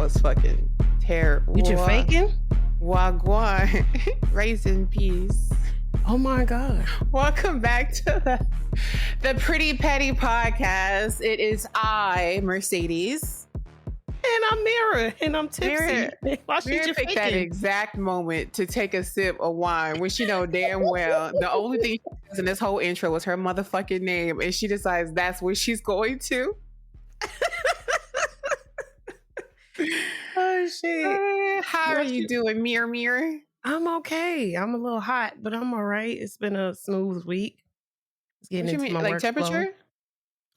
was fucking terrible. You faking? Wagwan. Raise in peace. Oh my God. Welcome back to the Pretty Petty Podcast. It is I, Mercedes. And I'm Mira. And I'm tipsy. Mira picked that exact moment to take a sip of wine when she know damn well the only thing she does in this whole intro was her motherfucking name. And she decides that's where she's going to. Oh shit. How are you doing, Mir? I'm okay. I'm a little hot, but I'm all right. It's been a smooth week. It's getting What you into mean, my like work temperature? flow.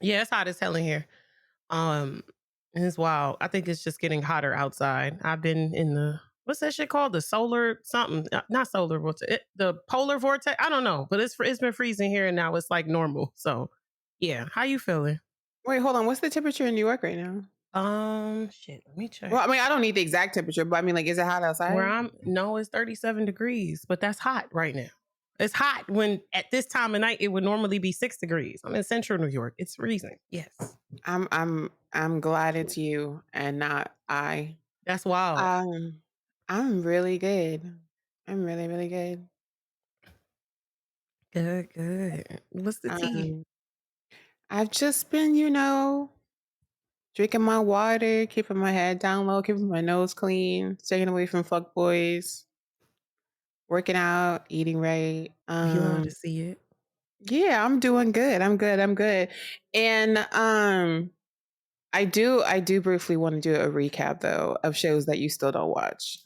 Yeah, it's hot as hell in here. It's wild. I think it's just getting hotter outside. I've been in the what's that shit called? The solar something? Not solar vortex. The polar vortex. I don't know, but it's been freezing here, and now it's like normal. So, yeah. How you feeling? Wait, hold on. What's the temperature in New York right now? Shit. Let me check. Well, I mean, I don't need the exact temperature, but I mean, like, is it hot outside? No, it's 37 degrees, but that's hot right now. It's hot when at this time of night it would normally be 6 degrees. I'm in central New York. It's freezing. Yes. I'm glad it's you and not I. That's wild. I'm really good. I'm really, really good. Good. What's the tea? I've just been, drinking my water, keeping my head down low, keeping my nose clean, staying away from fuckboys, working out, eating right. You love to see it. Yeah, I'm doing good. I'm good. And I do briefly want to do a recap though of shows that you still don't watch.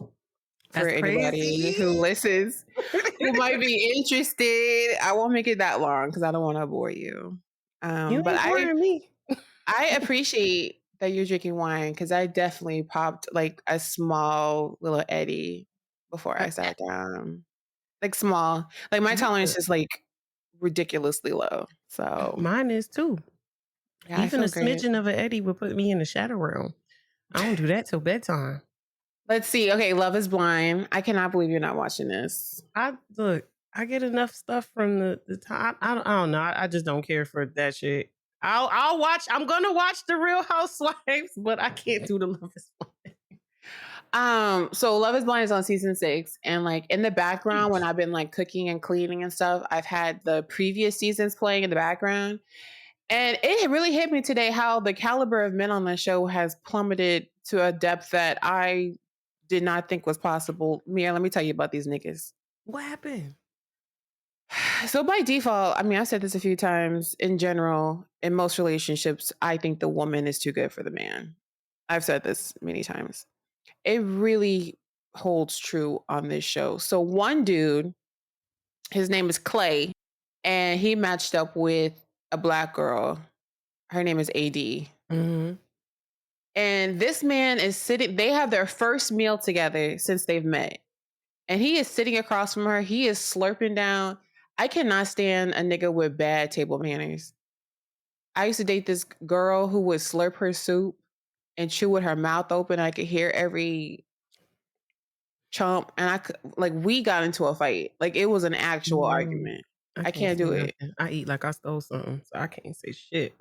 That's for anybody crazy. who listens, who might be interested. I won't make it that long because I don't want to bore you. You But ain't boring me. I appreciate that you're drinking wine because I definitely popped like a small little Eddie before I sat down. Like small. Like my tolerance is like ridiculously low. So mine is too. yeah, even a smidgen of an Eddie would put me in the shadow realm. I don't do that till bedtime. Let's see. Okay, Love is Blind. I cannot believe you're not watching this. I get enough stuff from the time. I don't know. I just don't care for that shit. I'll watch. I'm gonna watch the Real Housewives, but I can't do the Love is Blind. So Love is Blind is on season 6, and like in the background when I've been like cooking and cleaning and stuff, I've had the previous seasons playing in the background, and it really hit me today how the caliber of men on the show has plummeted to a depth that I did not think was possible. Mia, let me tell you about these niggas. What happened? So by default, I mean, I've said this a few times, in general, in most relationships, I think the woman is too good for the man. I've said this many times. It really holds true on this show. So one dude, his name is Clay, and he matched up with a black girl. Her name is AD. Mm-hmm. And this man is sitting, they have their first meal together since they've met. And he is sitting across from her. He is slurping down. I cannot stand a nigga with bad table manners. I used to date this girl who would slurp her soup and chew with her mouth open. I could hear every chomp. And we got into a fight. Like it was an actual argument. I can't do it. I eat like I stole something, so I can't say shit.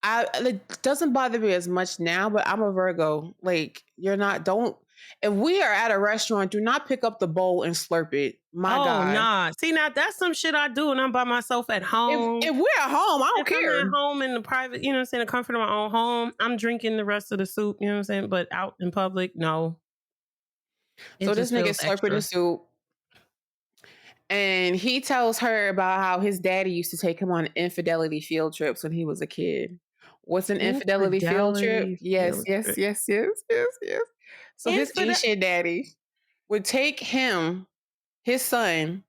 It doesn't bother me as much now, but I'm a Virgo. Like if we are at a restaurant, do not pick up the bowl and slurp it. My God. Oh, nah. See, now that's some shit I do when I'm by myself at home. If we're at home, I don't care. I'm at home in the private, you know what I'm saying, the comfort of my own home, I'm drinking the rest of the soup, you know what I'm saying? But out in public, no. So this nigga slurping the soup. And he tells her about how his daddy used to take him on infidelity field trips when he was a kid. What's an infidelity field trip? Yes. So his Asian daddy would take his son,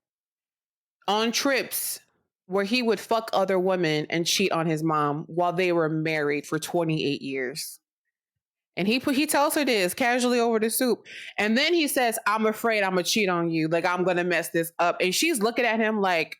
on trips where he would fuck other women and cheat on his mom while they were married for 28 years. And he tells her this casually over the soup. And then he says, I'm afraid I'm going to cheat on you. Like, I'm going to mess this up. And she's looking at him like,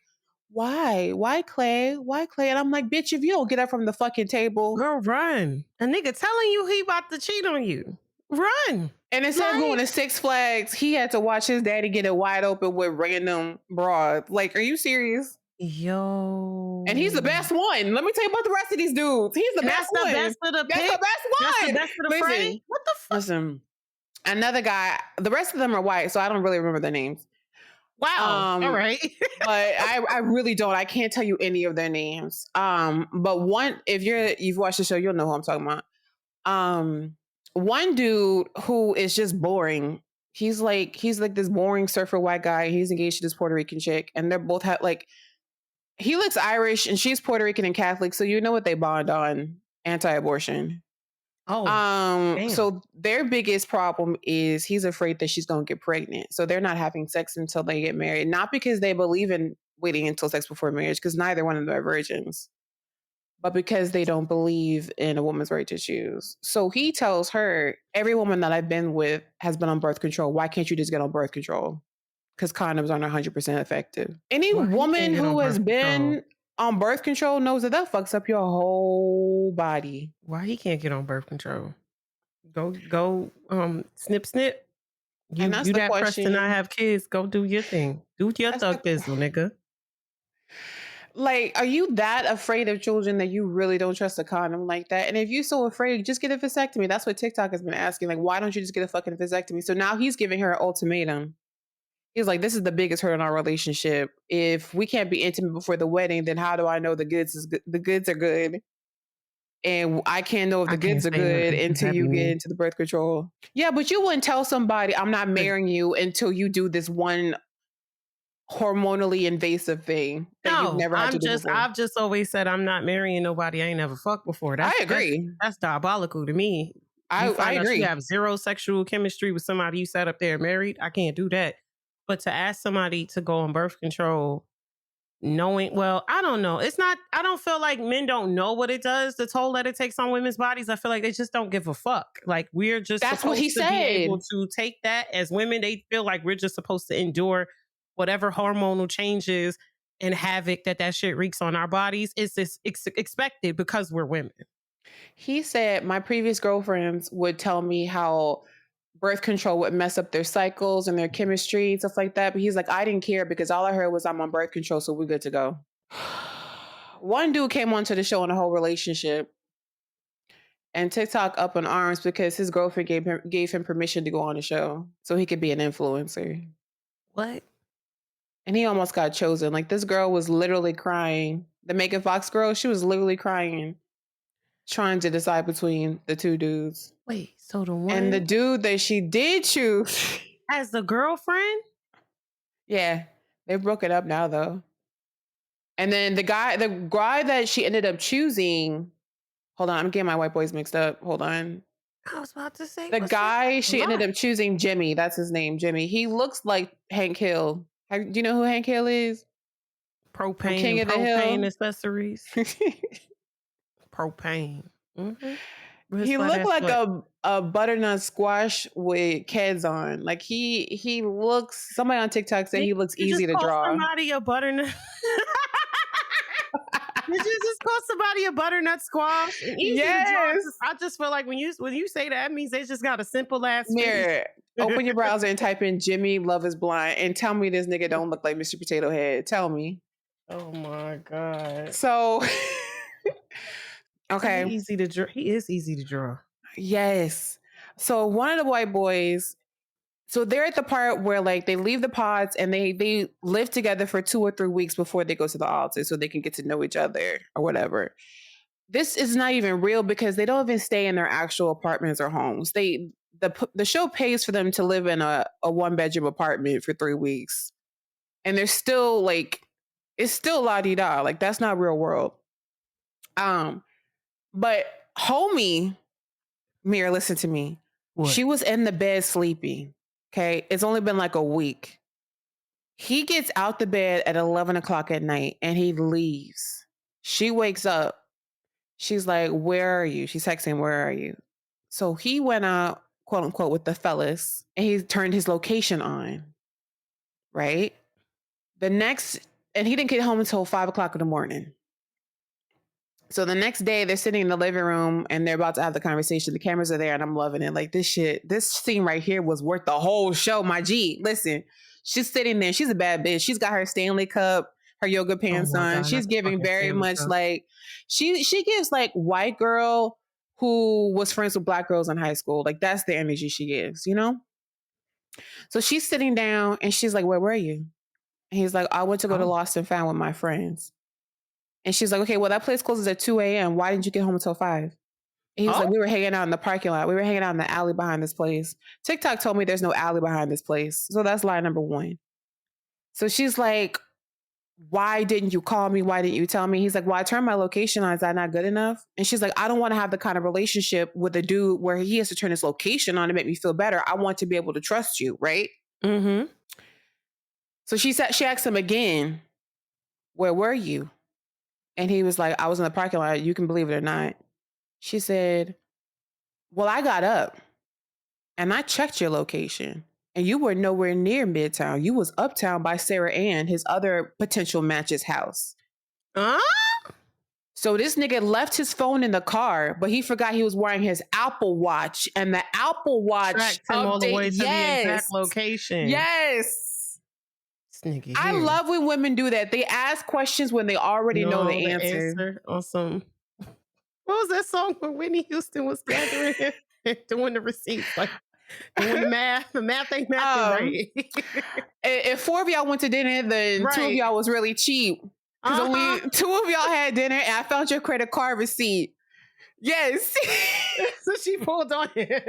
why? Why, Clay? Why, Clay? And I'm like, bitch, if you don't get up from the fucking table. Girl, run. A nigga telling you he about to cheat on you. Run. And instead of going to Six Flags, he had to watch his daddy get it wide open with random broad. Like, are you serious? Yo. And he's the best one. Let me tell you about the rest of these dudes. He's the best one. That's the best of the That's the best one. That's the best of the fray. What the the fuck? Listen, another guy, the rest of them are white, so I don't really remember their names. Wow. All right. But I really don't. I can't tell you any of their names. But one, if you've watched the show, you'll know who I'm talking about. One dude who is just boring. He's like this boring surfer white guy. He's engaged to this Puerto Rican chick, and they're both like he looks Irish and she's Puerto Rican and Catholic, so you know what they bond on: anti-abortion. Oh, damn. So their biggest problem is he's afraid that she's gonna get pregnant. So they're not having sex until they get married. Not because they believe in waiting until sex before marriage, because neither one of them are virgins, but because they don't believe in a woman's right to choose. So he tells her, every woman that I've been with has been on birth control. Why can't you just get on birth control? Because condoms aren't 100% effective. Any woman who has been on birth control knows that fucks up your whole body. Why he can't get on birth control? Go, snip, snip. You that pressed to not have kids. Go do your thing. Do your thug bizzle, nigga. Like, are you that afraid of children that you really don't trust a condom like that? And if you're so afraid, just get a vasectomy. That's what TikTok has been asking. Like, why don't you just get a fucking vasectomy? So now he's giving her an ultimatum. He's like, this is the biggest hurt in our relationship. If we can't be intimate before the wedding, then how do I know the goods are good? And I can't know if the goods are good until you get into the birth control. Yeah, but you wouldn't tell somebody, I'm not marrying you until you do this one hormonally invasive thing that you've never had to do before. I've just always said I'm not marrying nobody I ain't never fucked before. I agree. That's diabolical to me. I agree. You have zero sexual chemistry with somebody you sat up there married. I can't do that. But to ask somebody to go on birth control, knowing, well, I don't know. I don't feel like men don't know what it does, the toll that it takes on women's bodies. I feel like they just don't give a fuck. Like, we're just supposed to be able to take that as women. They feel like we're just supposed to endure whatever hormonal changes and havoc that shit wreaks on our bodies. It's expected because we're women. He said, my previous girlfriends would tell me how birth control would mess up their cycles and their chemistry and stuff like that. But he's like, I didn't care because all I heard was I'm on birth control, so we're good to go. One dude came onto the show in a whole relationship, and TikTok up in arms because his girlfriend gave him permission to go on the show so he could be an influencer. What? And he almost got chosen. Like, this girl was literally crying. The Megan Fox girl, she was literally crying, trying to decide between the two dudes. Wait, so the one and the dude that she did choose as the girlfriend? Yeah, they broke it up now though. And then the guy that she ended up choosing. Hold on, I'm getting my white boys mixed up. Hold on. I was about to say the guy she ended up choosing, Jimmy. That's his name, Jimmy. He looks like Hank Hill. Do you know who Hank Hill is? Propane, King of the Hill accessories. Propane. Mm-hmm. He looked like a butternut squash with Keds on. Like he looks. Somebody on TikTok said he looks easy to draw. Somebody a butternut. Did you just call somebody a butternut squash? Yes. I just feel like when you say that, it means they just got a simple ass mirror. Open your browser and type in Jimmy Love is Blind and tell me this nigga don't look like Mr. Potato Head. Tell me. Oh my God. So okay. He is easy to draw. Yes. So one of the white boys, so they're at the part where like they leave the pods and they live together for 2 or 3 weeks before they go to the altar so they can get to know each other or whatever. This is not even real because they don't even stay in their actual apartments or homes. The show pays for them to live in a 1-bedroom apartment for 3 weeks. And they're still like, it's still la-di-da. Like, that's not real world. But homie, Mira, listen to me. What? She was in the bed sleeping. Okay. It's only been like a week. He gets out the bed at 11 o'clock at night and he leaves. She wakes up. She's like, where are you? She's texting, where are you? So he went out, quote unquote, with the fellas and he turned his location on. Right? And he didn't get home until 5 o'clock in the morning. So the next day they're sitting in the living room and they're about to have the conversation. The cameras are there and I'm loving it. Like, this scene right here was worth the whole show. My G, listen, she's sitting there. She's a bad bitch. She's got her Stanley Cup, her yoga pants on. God, she's giving very much like, she gives like white girl who was friends with black girls in high school. Like that's the energy she gives, you know? So she's sitting down and she's like, "Where were you?" And he's like, "I went to go to Oh. Lost and Found with my friends." And she's like, "Okay, well, that place closes at 2 a.m. Why didn't you get home until 5?" And he was like, Oh. "We were hanging out in the parking lot. We were hanging out in the alley behind this place." TikTok told me there's no alley behind this place. So that's lie number one. So she's like, "Why didn't you call me? Why didn't you tell me?" He's like, "Well, I turned my location on. Is that not good enough?" And she's like, "I don't want to have the kind of relationship with a dude where he has to turn his location on to make me feel better. I want to be able to trust you, right?" Mm-hmm. So she asked him again, "Where were you?" And he was like, "I was in the parking lot. You can believe it or not." She said, "Well, I got up and I checked your location. And you were nowhere near Midtown. You was uptown by Sarah Ann, his other potential match's house. Huh? So this nigga left his phone in the car, but he forgot he was wearing his Apple Watch. And the Apple Watch Tracked him all the update, way to the exact location. yes. This nigga I here. love when women do that. They ask questions when they already know the The answer. answer on some. What was that song when Whitney Houston was gathering and doing the receipts, like doing the math? The math ain't mathing right. If 4 of y'all went to dinner, then 2 of Right. y'all was really cheap. Because only 2 of y'all had dinner and I found your credit card receipt. Yes. So she pulled on it.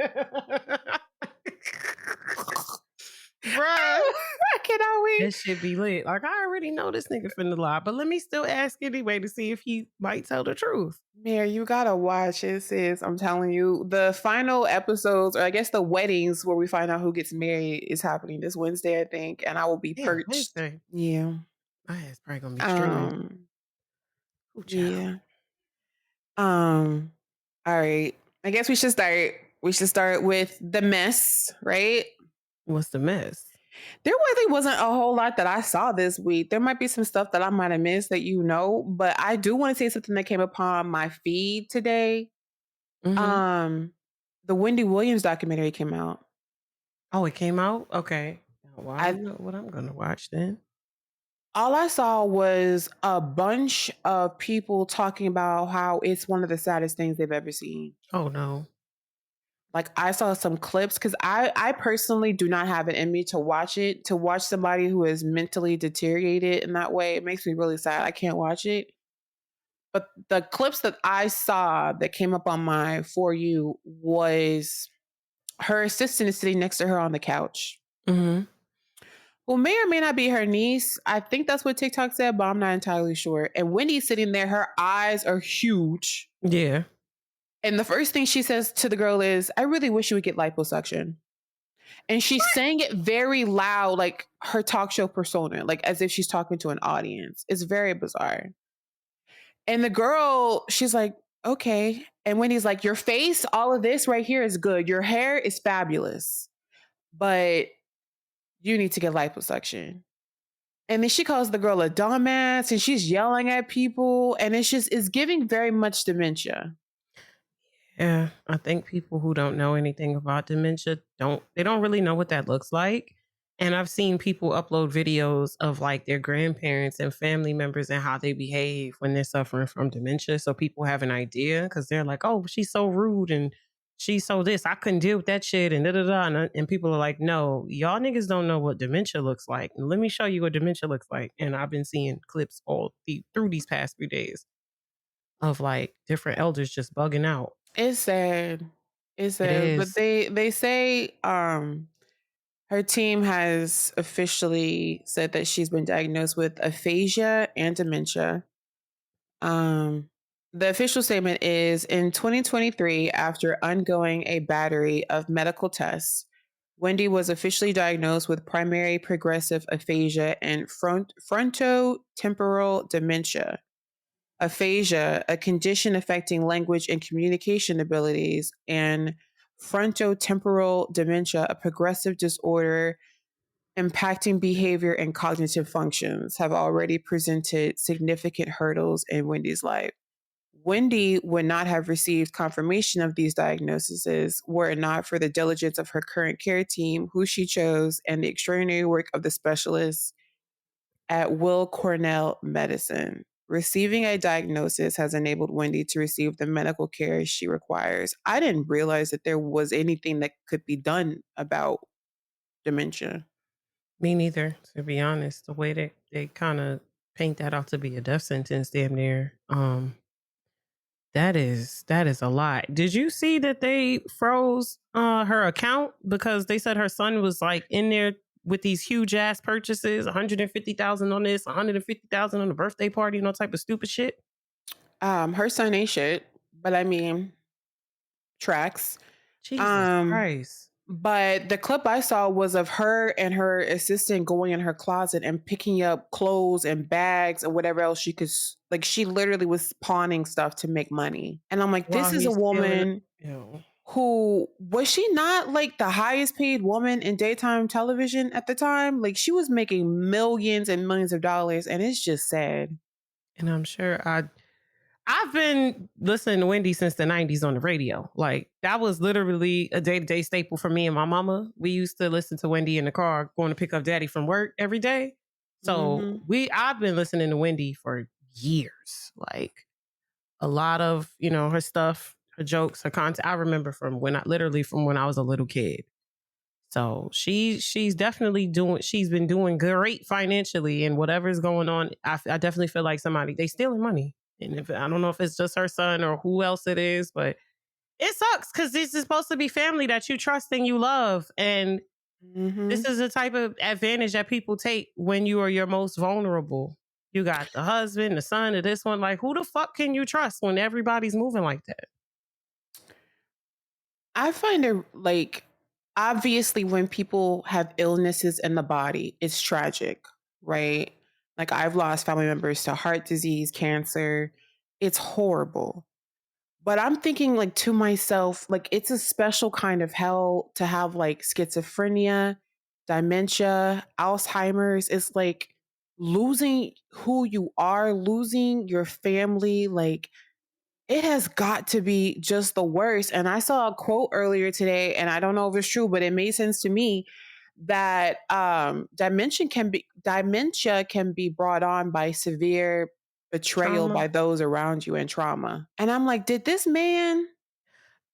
Bruh. I cannot wait. That should be lit. Like, I already know this nigga finna lie, but let me still ask anyway to see if he might tell the truth. Mary, you gotta watch it, sis. I'm telling you. The final episodes, or I guess the weddings where we find out who gets married is happening this Wednesday, I think. And I will be perched. Wednesday. Yeah. My ass probably gonna be streaming. Ooh, Yeah. All right. I guess we should start. We should start with the mess, right? What's the mess? There really wasn't a whole lot that I saw this week. There might be some stuff that I might have missed that you know, but I do want to say something that came upon my feed today. Mm-hmm. The Wendy Williams documentary came out. Oh, it came out? Okay. Well, I don't know what I'm gonna watch then. All I saw was a bunch of people talking about how it's one of the saddest things they've ever seen. Oh no. Like I saw some clips because I personally do not have it in me to watch it. To watch somebody who is mentally deteriorated in that way, it makes me really sad. I can't watch it. But the clips that I saw that came up on my For You was her assistant is sitting next to her on the couch. Mm-hmm. Who may or may not be her niece. I think that's what TikTok said, but I'm not entirely sure. And Wendy's sitting there, her eyes are huge. Yeah. And the first thing she says to the girl is, "I really wish you would get liposuction." And she's saying it very loud, like her talk show persona, like as if she's talking to an audience. It's very bizarre. And the girl, she's like, "Okay." And Wendy's like, "Your face, all of this right here is good. Your hair is fabulous. But you need to get liposuction." And then she calls the girl a dumbass and she's yelling at people. And it's giving very much dementia. Yeah. I think people who don't know anything about dementia don't really know what that looks like. And I've seen people upload videos of like their grandparents and family members and how they behave when they're suffering from dementia. So people have an idea because they're like, "Oh, she's so rude and she's so this. I couldn't deal with that shit." And da da da. And people are like, "No, y'all niggas don't know what dementia looks like. And let me show you what dementia looks like." And I've been seeing clips through these past few days of like different elders just bugging out. It's sad. It's It sad. But is. they say her team has officially said that she's been diagnosed with aphasia and dementia. The official statement is in 2023, after undergoing a battery of medical tests, Wendy was officially diagnosed with primary progressive aphasia and frontotemporal dementia. Aphasia, a condition affecting language and communication abilities, and frontotemporal dementia, a progressive disorder impacting behavior and cognitive functions, have already presented significant hurdles in Wendy's life. Wendy would not have received confirmation of these diagnoses were it not for the diligence of her current care team, who she chose, and the extraordinary work of the specialists at Will Cornell Medicine. Receiving a diagnosis has enabled Wendy to receive the medical care she requires. I didn't realize that there was anything that could be done about dementia. Me neither, to be honest. The way they kind of paint that out to be a death sentence, damn near. That is a lot. Did you see that they froze her account because they said her son was like in there with these huge ass purchases, 150,000 on this, 150,000 on the birthday party, and all type of stupid shit? Her son ain't shit, but I mean, tracks. Jesus Um, Christ. but the clip I saw was of her and her assistant going in her closet and picking up clothes and bags and whatever else she could. Like she literally was pawning stuff to make money. And I'm like, While this is a he's feeling, woman who was she not like the highest paid woman in daytime television at the time? Like she was making millions and millions of dollars, and it's just sad. and I'm sure I've been listening to Wendy since the 90s on the radio. Like that was literally a day-to-day staple for me and my mama. We used to listen to Wendy in the car going to pick up daddy from work every day. So Hmm. I've been listening to Wendy for years. Like a lot of, her stuff, her jokes, her content. I remember from when I was a little kid. So she's definitely she's been doing great financially, and whatever's going on, I definitely feel like they stealing money. And if I don't know if it's just her son or who else it is, but it sucks because this is supposed to be family that you trust and you love. And this Hmm. is the type of advantage that people take when you are your most vulnerable. You got the husband, the son of this one. Like, who the fuck can you trust when everybody's moving like that? I find it like obviously when people have illnesses in the body, it's tragic, right? Like I've lost family members to heart disease, cancer. It's horrible. But I'm thinking like to myself, like it's a special kind of hell to have like schizophrenia, dementia, Alzheimer's. It's like losing who you are, losing your family, like it has got to be just the worst. And I saw a quote earlier today, and I don't know if it's true, but it made sense to me that dementia can be brought on by severe betrayal Trauma. by those around you and trauma. And I'm like, did this man?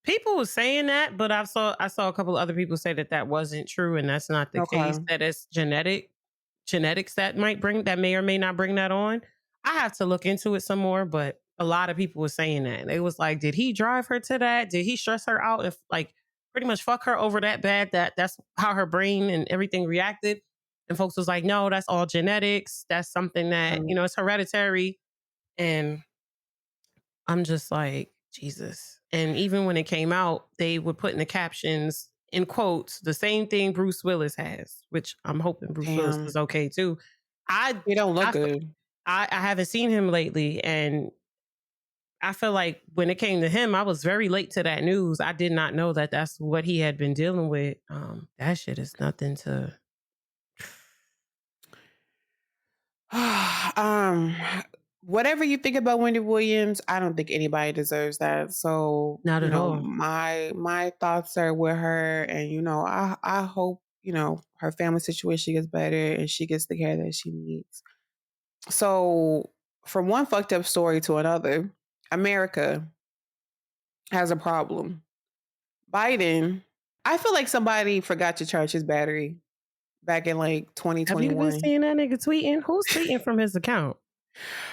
People were saying that, but I saw a couple of other people say that wasn't true, and that's not the case. Okay. That it's genetics that may or may not bring that on. I have to look into it some more, but a lot of people were saying that. They was like, did he drive her to that? Did he stress her out? If like pretty much fuck her over that bad that's how her brain and everything reacted. And folks was like, no, that's all genetics. That's something that, it's hereditary. And I'm just like, Jesus. And even when it came out, they would put in the captions, in quotes, the same thing Bruce Willis has, which I'm hoping Bruce Willis Damn. is okay too. I He don't look I good. I haven't seen him lately, and I feel like when it came to him, I was very late to that news. I did not know that that's what he had been dealing with. That shit is nothing to. um Whatever you think about Wendy Williams, I don't think anybody deserves that. So, Not at all. my thoughts are with her, and I hope, her family situation gets better and she gets the care that she needs. So, from one fucked up story to another, America has a problem. Biden, I feel like somebody forgot to charge his battery back in like Have you been 2021. seeing that nigga tweeting? Who's tweeting from his account?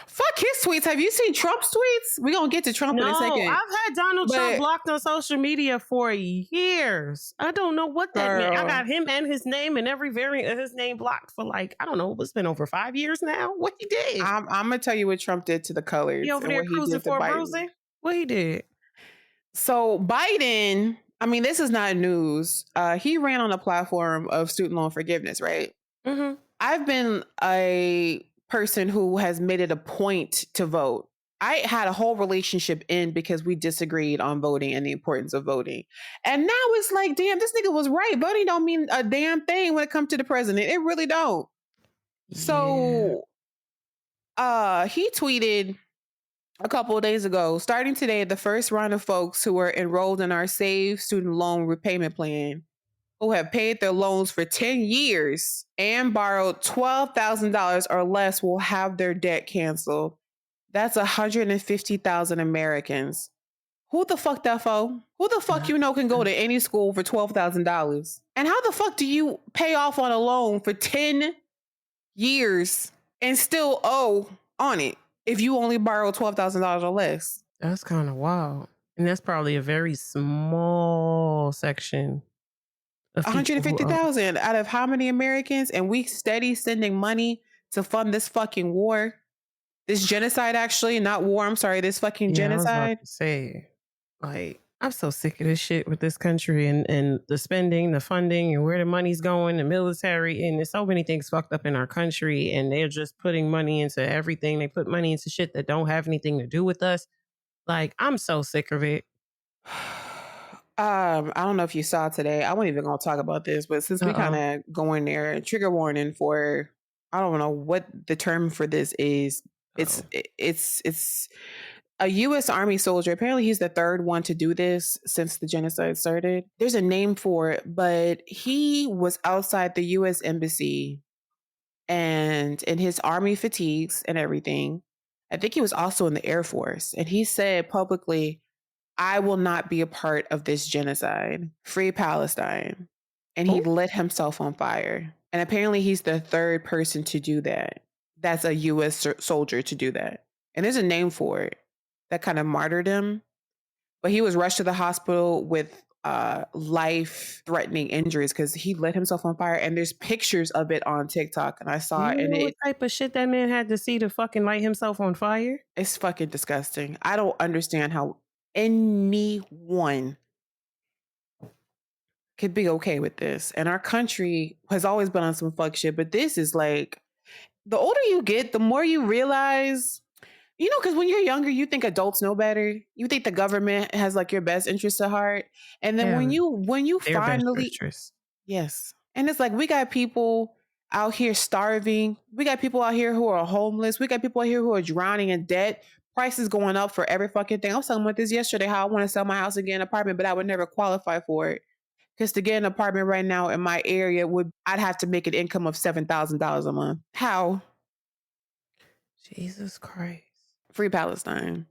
Fuck his tweets. Have you seen Trump's tweets? We're going to get to Trump in a No, second. I've had Donald Trump But blocked on social media for years. I don't know what that meant. I girl, got him and his name and every variant of his name blocked for like, I don't know, it's been over 5 years now. What he did? I'm going to tell you what Trump did to the He colors over and there what he cruising did to for a Biden. bruising? What he did? So Biden, I mean, this is not news. He ran on a platform of student loan forgiveness, right? Mm-hmm. I've been a person who has made it a point to vote. I had a whole relationship in because we disagreed on voting and the importance of voting. And now it's like, damn, this nigga was right. Voting don't mean a damn thing when it comes to the president. It really don't. Yeah. So he tweeted a couple of days ago, starting today, the first round of folks who are enrolled in our Save student loan repayment plan who have paid their loans for 10 years and borrowed $12,000 or less will have their debt canceled. That's 150,000 Americans. Who the fuck that for? Who the fuck you know can go to any school for $12,000? And how the fuck do you pay off on a loan for 10 years and still owe on it if you only borrow $12,000 or less? That's kind of wild. And that's probably a very small section of people who owe. 150,000 out of how many Americans? And we steady sending money to fund this fucking war. This genocide, actually, not war. I'm sorry, this fucking Yeah, I was about genocide. to say, like, I'm so sick of this shit with this country and the spending, the funding, and where the money's going, the military, and there's so many things fucked up in our country, and they're just putting money into everything. They put money into shit that don't have anything to do with us. Like, I'm so sick of it. I don't know if you saw today. I wasn't even gonna talk about this, but since we kind of going there, trigger warning for I don't know what the term for this is. It's a U.S. Army soldier. Apparently, he's the third one to do this since the genocide started. There's a name for it, but he was outside the U.S. Embassy and in his Army fatigues and everything. I think he was also in the Air Force, and he said publicly, I will not be a part of this genocide. Free Palestine. And he lit himself on fire. And apparently he's the third person to do that. That's a U.S. soldier to do that. And there's a name for it that kind of martyred him. But he was rushed to the hospital with life-threatening injuries because he lit himself on fire. And there's pictures of it on TikTok. And I saw it. And what type of shit that man had to see to fucking light himself on fire? It's fucking disgusting. I don't understand how anyone could be okay with this. And our country has always been on some fuck shit, but this is like, the older you get, the more you realize, you know, because when you're younger, you think adults know better. You think the government has like your best interest at heart. And then when you finally, yes. And it's like, we got people out here starving. We got people out here who are homeless. We got people out here who are drowning in debt. Prices going up for every fucking thing. I was talking about this yesterday, how I want to sell my house and get an apartment, but I would never qualify for it. Because to get an apartment right now in my area, I'd have to make an income of $7,000 a month. How? Jesus Christ. Free Palestine.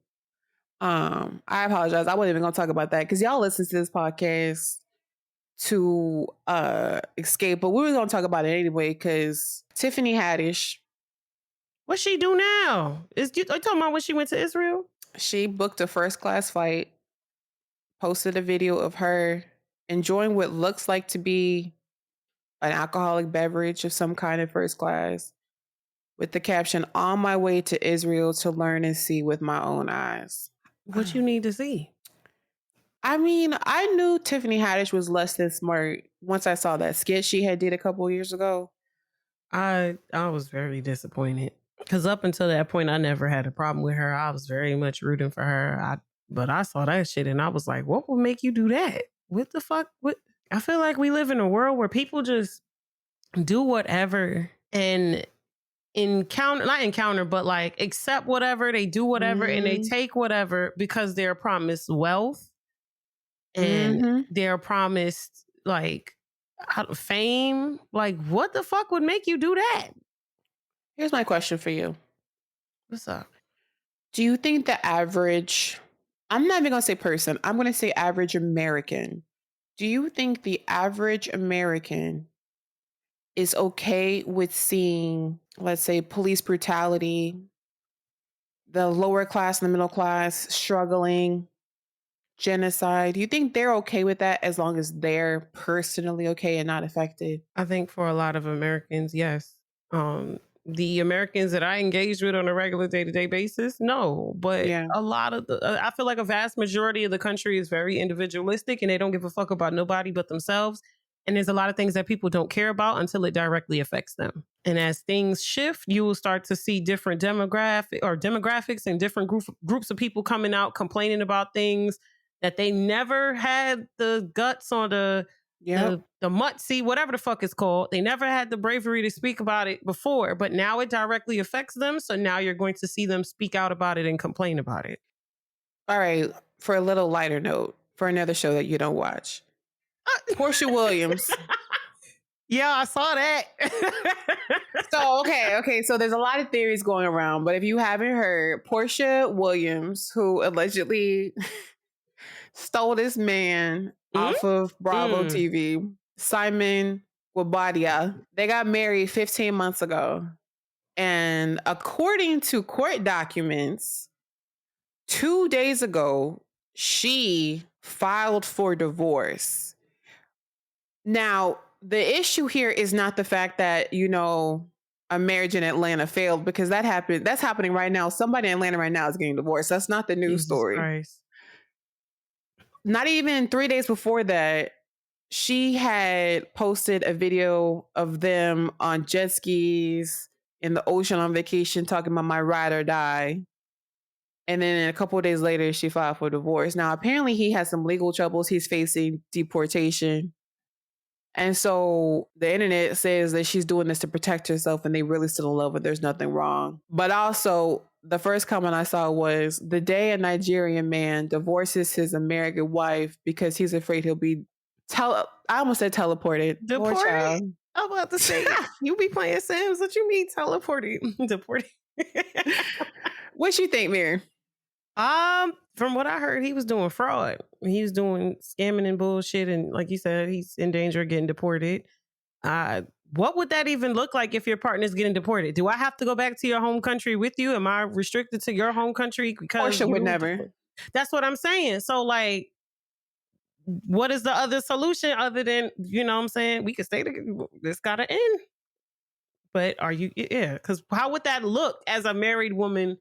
I apologize. I wasn't even going to talk about that because y'all listen to this podcast to escape, but we were going to talk about it anyway because Tiffany Haddish. What she do now? Are you talking about when she went to Israel? She booked a first class flight, posted a video of her enjoying what looks like to be an alcoholic beverage of some kind in first class with the caption, on my way to Israel to learn and see with my own eyes. What you need to see? I mean, I knew Tiffany Haddish was less than smart once I saw that skit she had did a couple years ago. I was very disappointed because up until that point, I never had a problem with her. I was very much rooting for her. But I saw that shit and I was like, what would make you do that? What the fuck? What? I feel like we live in a world where people just do whatever and but like accept whatever, they do whatever, and they take whatever because they're promised wealth and they're promised like fame. Like, what the fuck would make you do that? Here's my question for you. What's up? Do you think the average, I'm not even going to say person, I'm going to say average American. Do you think the average American is okay with seeing, let's say, police brutality, the lower class and the middle class struggling, genocide? Do you think they're okay with that as long as they're personally okay and not affected? I think for a lot of Americans, yes. The Americans that I engage with on a regular day-to-day basis, no. But a lot of I feel like a vast majority of the country is very individualistic and they don't give a fuck about nobody but themselves. And there's a lot of things that people don't care about until it directly affects them. And as things shift, you will start to see different demographics and different groups of people coming out complaining about things that they never had the guts or the mutsy, whatever the fuck it's called. They never had the bravery to speak about it before, but now it directly affects them. So now you're going to see them speak out about it and complain about it. All right. For a little lighter note, for another show that you don't watch. Portia Williams Yeah, I saw that. So, okay. So there's a lot of theories going around, but if you haven't heard, Portia Williams, who allegedly stole this man Mm? off of Bravo Mm. TV, Simon Wabadia, they got married 15 months ago. And according to court documents, 2 days ago, she filed for divorce. Now, the issue here is not the fact that, a marriage in Atlanta failed, because that happened. That's happening right now. Somebody in Atlanta right now is getting divorced. That's not the news Jesus story. Christ. Not even 3 days before that, she had posted a video of them on jet skis in the ocean on vacation, talking about my ride or die. And then a couple of days later, she filed for divorce. Now, apparently, he has some legal troubles. He's facing deportation. And so the internet says that she's doing this to protect herself and they really still in love and there's nothing wrong. But also, the first comment I saw was, the day a Nigerian man divorces his American wife because he's afraid he'll be I almost said teleported. Poor Deported? child. I'm about to say, you be playing Sims. What you mean teleported? Deported? What you think, Mary? From what I heard, he was doing fraud. He was doing scamming and bullshit, and like you said, he's in danger of getting deported. What would that even look like if your partner's getting deported? Do I have to go back to your home country with you? Am I restricted to your home country? Because Portia would never. That's what I'm saying. So, like, what is the other solution other than, what I'm saying? We could stay together. This gotta end. But are you? Yeah, because how would that look as a married woman?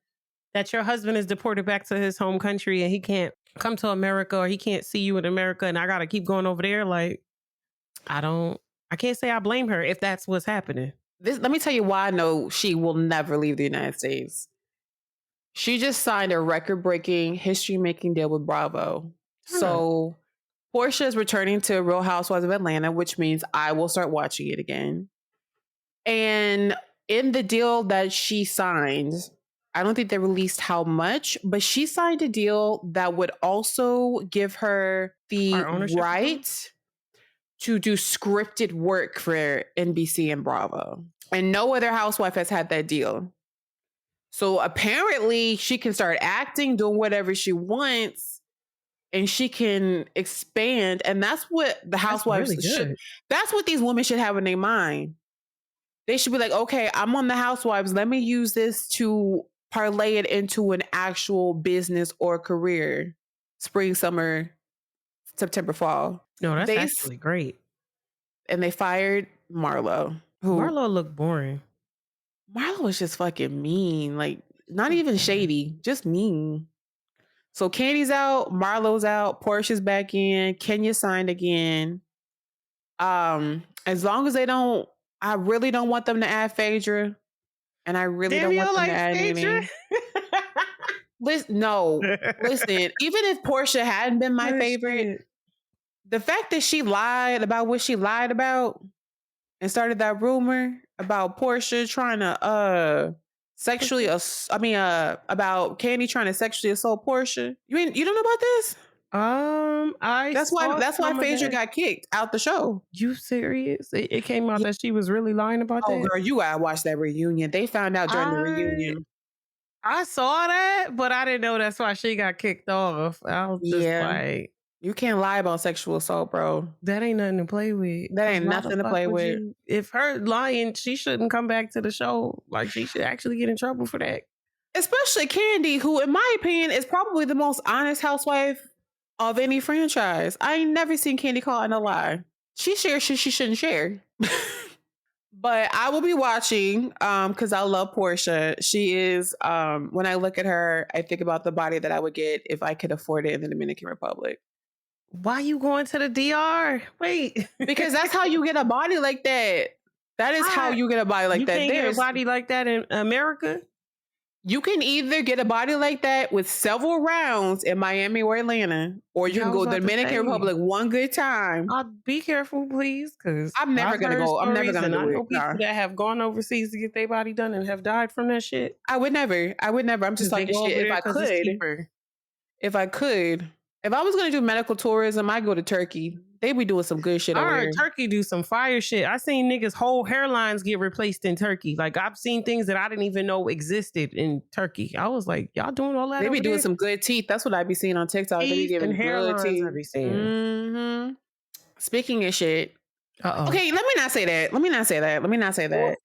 That your husband is deported back to his home country and he can't come to America, or he can't see you in America, and I got to keep going over there. Like, I can't say I blame her if that's what's happening. Let me tell you why I know she will never leave the United States. She just signed a record-breaking, history-making deal with Bravo. So Portia is returning to Real Housewives of Atlanta, which means I will start watching it again. And in the deal that she signed, I don't think they released how much, but she signed a deal that would also give her the right to do scripted work for NBC and Bravo. And no other housewife has had that deal. So apparently she can start acting, doing whatever she wants, and she can expand. And that's what the housewives should. That's what these women should have in their mind. They should be like, okay, I'm on the Housewives. Let me use this to parlay it into an actual business or career. Spring, summer, September, fall. No, that's actually great. And they fired Marlo. Marlo looked boring. Marlo was just fucking mean. Like, not even shady, just mean. So Candy's out, Marlo's out, Portia's back in, Kenya signed again. As long as they don't, I really don't want them to add Phaedra. And I really don't want them to add anything. Listen, even if Portia hadn't been my favorite, the fact that she lied about what she lied about and started that rumor about Portia trying to about Candy trying to sexually assault Portia. You don't know about this? That's why Phaedra got kicked out the show. You serious? It came out that she was really lying about that? Oh, girl, you gotta watch that reunion. They found out during the reunion. I saw that, but I didn't know that's why she got kicked off. I was just like, you can't lie about sexual assault, bro. That ain't nothing to play with. That ain't nothing to play with. If her lying, she shouldn't come back to the show. Like, she should actually get in trouble for that. Especially Candy, who, in my opinion, is probably the most honest housewife of any franchise. I ain't never seen Candy caught in a lie. She shares shit she shouldn't share. But I will be watching because I love Portia. She is, when I look at her, I think about the body that I would get if I could afford it in the Dominican Republic. Why you going to the DR? Wait. Because that's how you get a body like that. That is how you get a body like that. You can't get a body like that in America? You can either get a body like that with several rounds in Miami or Atlanta, or you can go to the Dominican Republic one good time. Be careful, please, because I'm never going to go. I'm never going to do it. I know people that have gone overseas to get their body done and have died from that shit. I would never. I'm just talking shit. If I could. If I was going to do medical tourism, I'd go to Turkey. They be doing some good shit I over heard there. Turkey do some fire shit. I seen niggas' whole hairlines get replaced in Turkey. Like I've seen things that I didn't even know existed in Turkey. I was like, y'all doing all that They be over doing there? some good teeth. That's what I be seeing on TikTok. They be Teeth and giving good hairlines teeth. I be seeing. Speaking of shit. Uh-oh. Okay, let me not say that.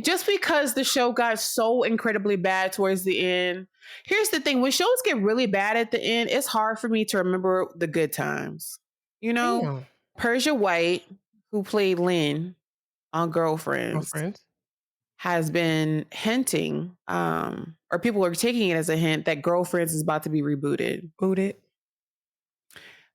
Just because the show got so incredibly bad towards the end. Here's the thing. When shows get really bad at the end, it's hard for me to remember the good times. You know? Damn. Persia White, who played Lynn on Girlfriends, has been hinting, or people are taking it as a hint that Girlfriends is about to be rebooted.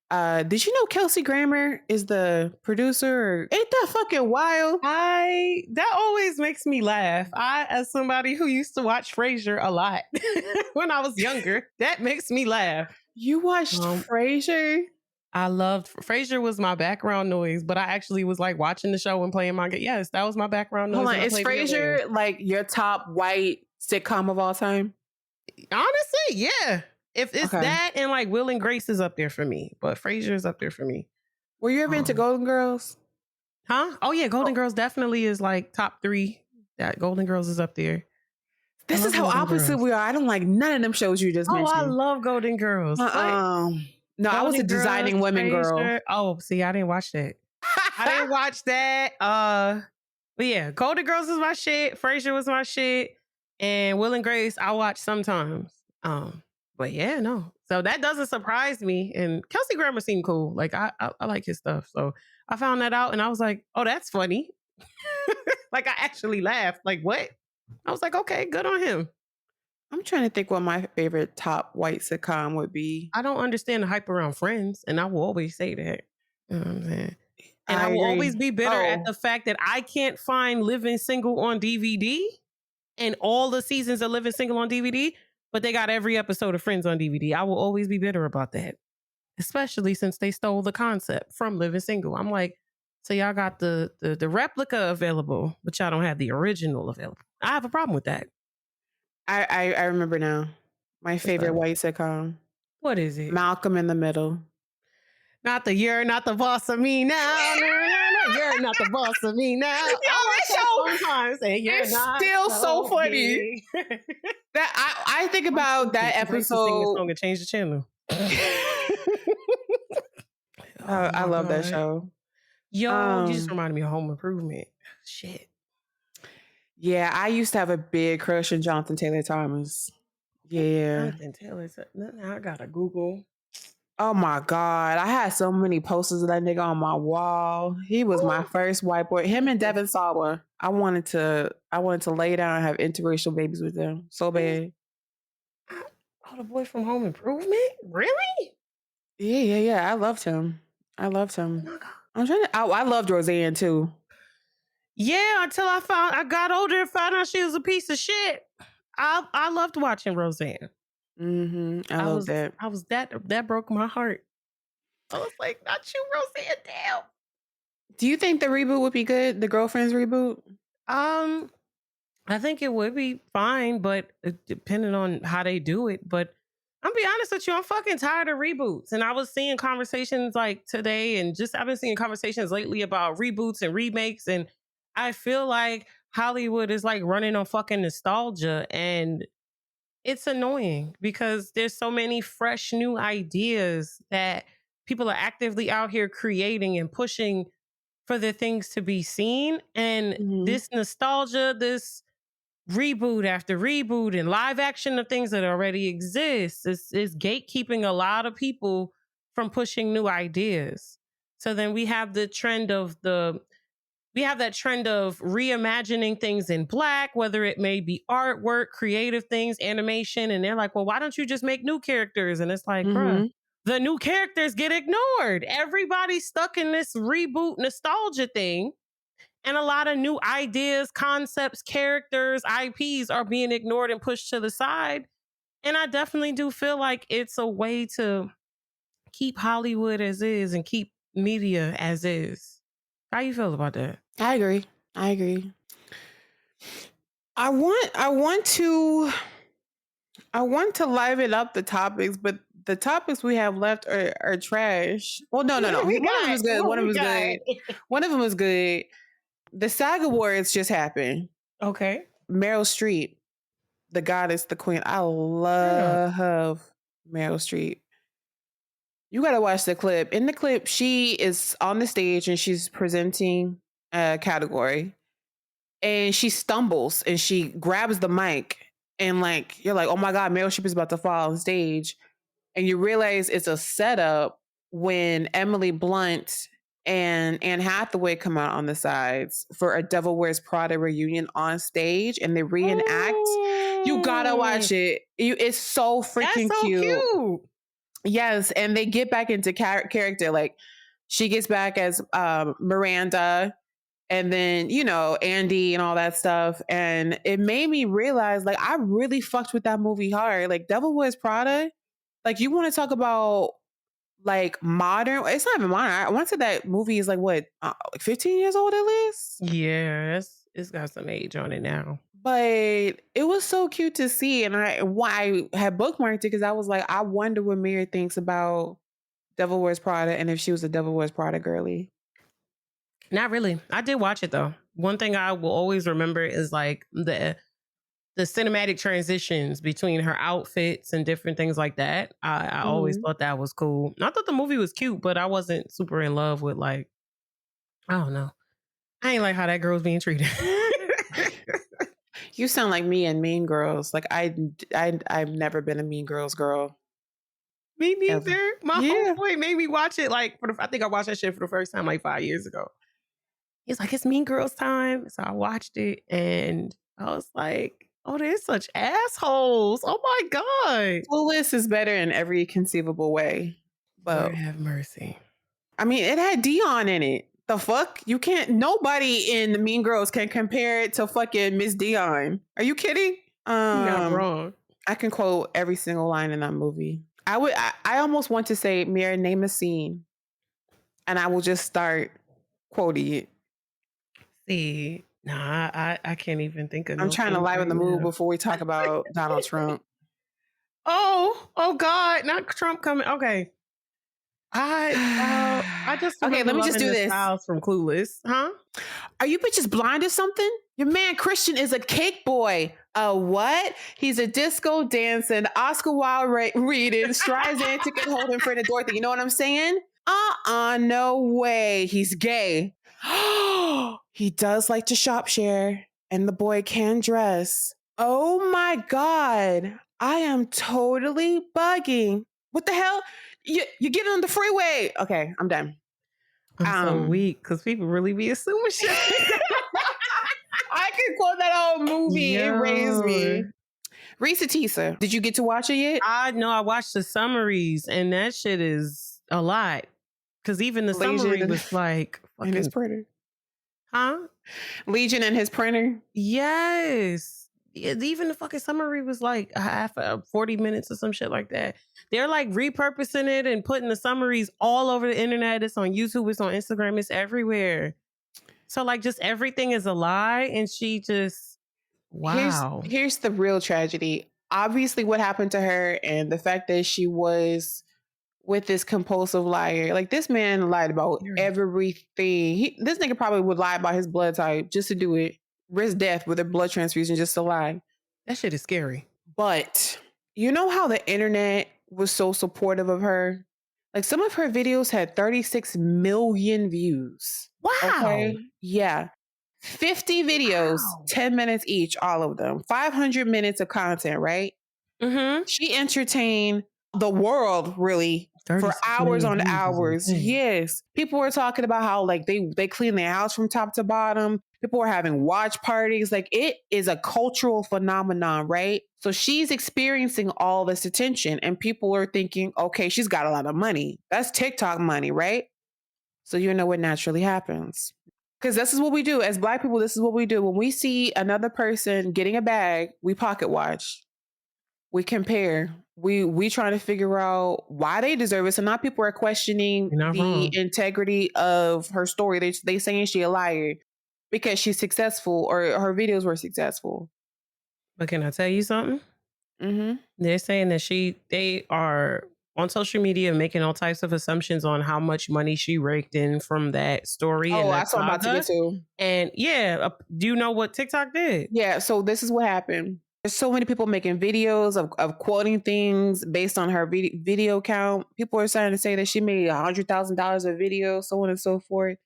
Did you know Kelsey Grammer is the producer? Ain't that fucking wild? That always makes me laugh. As somebody who used to watch Frasier a lot when I was younger, that makes me laugh. You watched Frasier? I loved Frasier was my background noise, but I actually was like watching the show and playing my game. Yes, that was my background noise. Hold on, is Frasier like your top white sitcom of all time? Honestly, yeah. If it's that and like Will and Grace is up there for me, but Frasier is up there for me. Were you ever into Golden Girls? Huh? Oh yeah, Golden Girls definitely is like top 3. That Golden Girls is up there. This is how opposite we are. I don't like none of them shows you just mentioned. Oh, I love Golden Girls. No, I was a Designing Women girl. Oh, see, I didn't watch that. I didn't watch that. But yeah, Golden Girls is my shit. Frasier was my shit. And Will and Grace, I watch sometimes. But yeah, no. So that doesn't surprise me. And Kelsey Grammer seemed cool. Like I like his stuff. So I found that out and I was like, oh, that's funny. Like I actually laughed. Like what? I was like, okay, good on him. I'm trying to think what my favorite top white sitcom would be. I don't understand the hype around Friends, and I will always say that. You know what I'm saying? And I will agree. always be bitter at the fact that I can't find Living Single on DVD and all the seasons of Living Single on DVD, but they got every episode of Friends on DVD. I will always be bitter about that, especially since they stole the concept from Living Single. I'm like, so y'all got the replica available, but y'all don't have the original available. I have a problem with that. I remember now. My favorite white sitcom. What is it? Malcolm in the Middle. Not the you're not the boss of me now. You're not the boss of me now. Yo, that show sometimes it's still so funny. That I think about that episode. Sing the song and change the channel. I love that show. Yo, you just reminded me of Home Improvement. Shit. Yeah, I used to have a big crush on Jonathan Taylor Thomas. Yeah. Jonathan Taylor. Now I gotta Google. Oh my God. I had so many posters of that nigga on my wall. He was my first white boy. Him and Devin Sawa. I wanted to lay down and have interracial babies with them so bad. Oh, the boy from Home Improvement? Really? Yeah. I loved him. I'm trying to. I loved Roseanne too. Yeah, until I got older and found out she was a piece of shit. I loved watching Roseanne. I love that. I was that broke my heart. I was like, not you, Roseanne, damn. Do you think the reboot would be good? The Girlfriends reboot? I think it would be fine, but depending on how they do it. But I'm be honest with you, I'm fucking tired of reboots. And I was seeing conversations like today, and I've been seeing conversations lately about reboots and remakes, and I feel like Hollywood is like running on fucking nostalgia, and it's annoying because there's so many fresh new ideas that people are actively out here creating and pushing for the things to be seen. And this nostalgia, this reboot after reboot and live action of things that already exist is gatekeeping a lot of people from pushing new ideas. So then we have the trend of reimagining things in Black, whether it may be artwork, creative things, animation. And they're like, well, why don't you just make new characters? And it's like, bruh, the new characters get ignored. Everybody's stuck in this reboot nostalgia thing. And a lot of new ideas, concepts, characters, IPs are being ignored and pushed to the side. And I definitely do feel like it's a way to keep Hollywood as is and keep media as is. How you feel about that? I agree. I want to liven up the topics, but the topics we have left are trash. Well, no. What do we One of them got? was good. What One of them we was got? good. One of them was good. The SAG Awards just happened. Okay. Meryl Streep, the goddess, the queen. I Right love Meryl Streep. You got to watch the clip. In the clip, she is on the stage and she's presenting a category. And she stumbles and she grabs the mic. And like, you're like, oh my God, Meryl Streep is about to fall on stage. And you realize it's a setup when Emily Blunt and Anne Hathaway come out on the sides for a Devil Wears Prada reunion on stage and they reenact. You gotta watch it. It's so That's freaking so cute. Yes, and they get back into character. Like she gets back as Miranda, and then Andy and all that stuff. And it made me realize, like, I really fucked with that movie hard. Like Devil Wears Prada. Like you want to talk about like modern? It's not even modern. I want to say that movie is like what, like 15 years old at least. Yeah, it's got some age on it now. But it was so cute to see, and I had bookmarked it because I was like, I wonder what Mary thinks about Devil Wears Prada, and if she was a Devil Wears Prada girly. Not really. I did watch it though. One thing I will always remember is like the cinematic transitions between her outfits and different things like that. I always thought that was cool. I thought the movie was cute, but I wasn't super in love with like, I don't know. I ain't like how that girl was being treated. You sound like me and Mean Girls. Like I've never been a Mean Girls girl. Me neither. Ever. My Yeah. homeboy made me watch it like I think I watched that shit for the first time like 5 years ago. He's like, it's Mean Girls time. So I watched it and I was like, oh, they're such assholes. Oh my God. Clueless is better in every conceivable way. But Lord have mercy. I mean, it had Dion in it. The fuck? You can't, nobody in Mean Girls can compare it to fucking Miss Dion. Are you kidding? You're not wrong. I can quote every single line in that movie. I almost want to say, Mira, name a scene. And I will just start quoting it. See, nah, I can't even think of I'm trying to liven the mood before we talk about Donald Trump. Oh God, not Trump coming. Okay. I just okay. Let me just do this. Styles from Clueless, huh? Are you bitches blind or something? Your man Christian is a cake boy. A what? He's a disco dancing, Oscar Wilde reading, Streisand ticket holding for the Dorothy. You know what I'm saying? No way. He's gay. He does like to shop share, and the boy can dress. Oh my God. I am totally bugging. What the hell? You get on the freeway. Okay, I'm done. I'm so weak because people really be assuming shit. I can quote that whole movie. It raised me. Reesa Teesa, did you get to watch it yet? I know. I watched the summaries, and that shit is a lot. Because even the summary was like, and his printer, huh? Legion and his printer. Yes. Even the fucking summary was like 40 minutes or some shit like that. They're like repurposing it and putting the summaries all over the internet. It's on YouTube, it's on Instagram, it's everywhere. So like just everything is a lie, and she just, wow. Here's the real tragedy. Obviously what happened to her and the fact that she was with this compulsive liar. Like this man lied about everything. This nigga probably would lie about his blood type just to do it. Risk death with a blood transfusion just to lie. That shit is scary. But you know how the internet was so supportive of her? Like some of her videos had 36 million views. Wow. Okay. Yeah. 50 videos, 10 minutes each, all of them. 500 minutes of content, right? Mm-hmm. She entertained the world really for hours on hours. Yes. People were talking about how like they clean their house from top to bottom. People were having watch parties. Like it is a cultural phenomenon, right? So she's experiencing all this attention and people are thinking, okay, she's got a lot of money. That's TikTok money, right? So you know what naturally happens. Because this is what we do. As Black people, this is what we do. When we see another person getting a bag, we pocket watch. We compare. We try to figure out why they deserve it. So now people are questioning the integrity of her story. They saying she a liar because she's successful or her videos were successful. But can I tell you something? Mm-hmm. They're saying that they are on social media making all types of assumptions on how much money she raked in from that story and Oh, that that's what I'm about to get saga. to. And do you know what TikTok did? Yeah, so this is what happened. There's so many people making videos of quoting things based on her video count. People are starting to say that she made $100,000 a video, so on and so forth.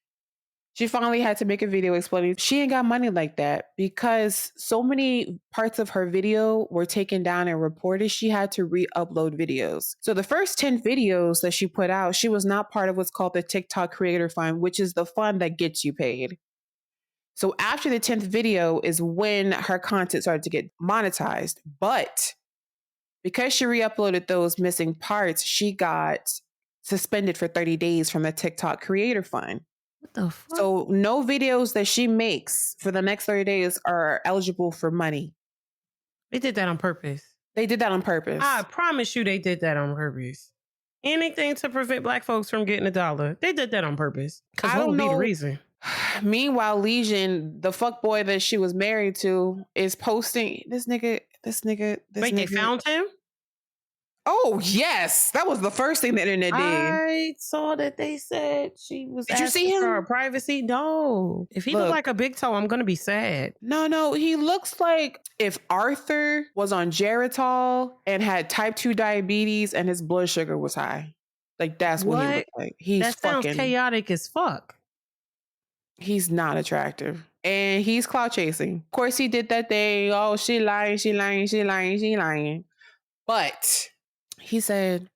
She finally had to make a video explaining she ain't got money like that because so many parts of her video were taken down and reported. She had to re-upload videos. So the first 10 videos that she put out, she was not part of what's called the TikTok Creator Fund, which is the fund that gets you paid. So after the 10th video is when her content started to get monetized. But because she re-uploaded those missing parts, she got suspended for 30 days from the TikTok Creator Fund. What the fuck? So no videos that she makes for the next 30 days are eligible for money. They did that on purpose. They did that on purpose. I promise you they did that on purpose. Anything to prevent Black folks from getting $1. They did that on purpose. Because what would be the reason? Meanwhile, Legion, the fuck boy that she was married to, is posting this nigga. Wait, they found him? Oh, yes. That was the first thing the internet did. I saw that they said she was Did you see him? for her privacy. No. If he looked like a big toe, I'm going to be sad. No. He looks like if Arthur was on Geritol and had type 2 diabetes and his blood sugar was high. Like, that's what he looked like. That sounds chaotic as fuck. He's not attractive. And he's clout chasing. Of course, he did that thing. Oh, she lying. But he said...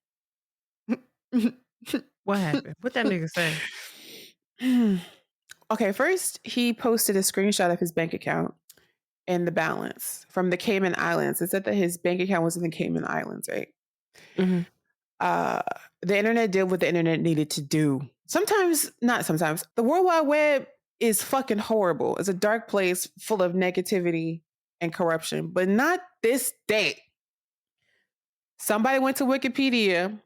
What happened? What that nigga say? Okay, first, he posted a screenshot of his bank account and the balance from the Cayman Islands. It said that his bank account was in the Cayman Islands, right? Mm-hmm. The internet did what the internet needed to do. Not sometimes. The World Wide Web is fucking horrible. It's a dark place full of negativity and corruption, but not this day. Somebody went to Wikipedia,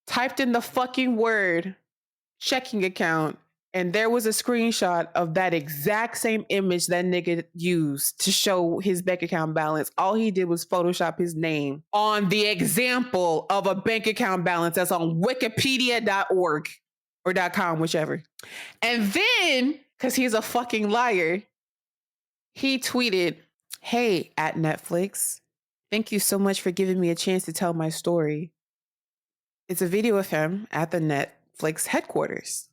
typed in the fucking word checking account, and there was a screenshot of that exact same image that nigga used to show his bank account balance. All he did was Photoshop his name on the example of a bank account balance that's on wikipedia.org or .com, whichever. And then, because he's a fucking liar, he tweeted, "Hey, at Netflix, thank you so much for giving me a chance to tell my story." It's a video of him at the Netflix headquarters.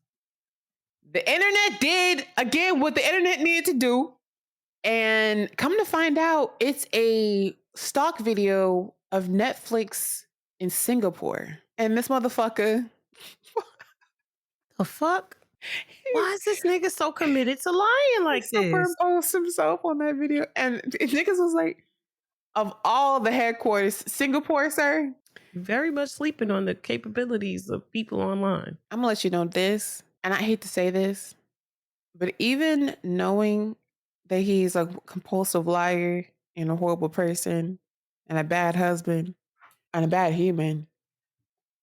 The internet did, again, what the internet needed to do. And come to find out, it's a stock video of Netflix in Singapore. And this motherfucker... The fuck? Why is this nigga so committed to lying like this? Superimposed himself on that video. And niggas was like, of all the headquarters, Singapore, sir? Very much sleeping on the capabilities of people online. I'm gonna let you know this, and I hate to say this, but even knowing that he's a compulsive liar and a horrible person and a bad husband and a bad human,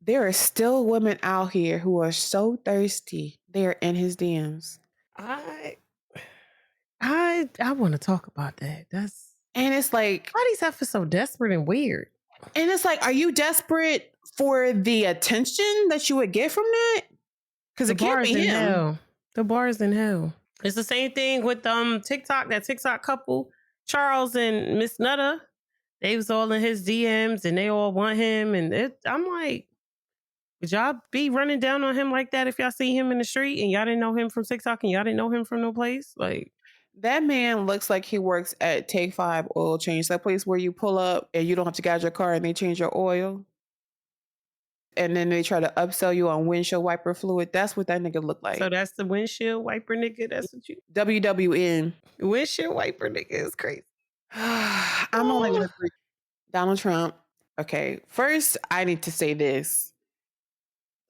there are still women out here who are so thirsty they are in his DMs. I want to talk about that. And it's like, why these heifers so desperate and weird? And it's like, are you desperate for the attention that you would get from that? Because it can't be him. Hell. The bar is in hell. It's the same thing with TikTok, that TikTok couple, Charles and Miss Nutta. They was all in his DMs and they all want him. And I'm like, would y'all be running down on him like that if y'all see him in the street and y'all didn't know him from TikTok and y'all didn't know him from no place? Like, that man looks like he works at Take 5 Oil Change, that place where you pull up and you don't have to get out your car and they change your oil. And then they try to upsell you on windshield wiper fluid. That's what that nigga look like. So that's the windshield wiper nigga? That's what you... WWN. Windshield wiper nigga is crazy. I'm only going to... Donald Trump. Okay, first I need to say this.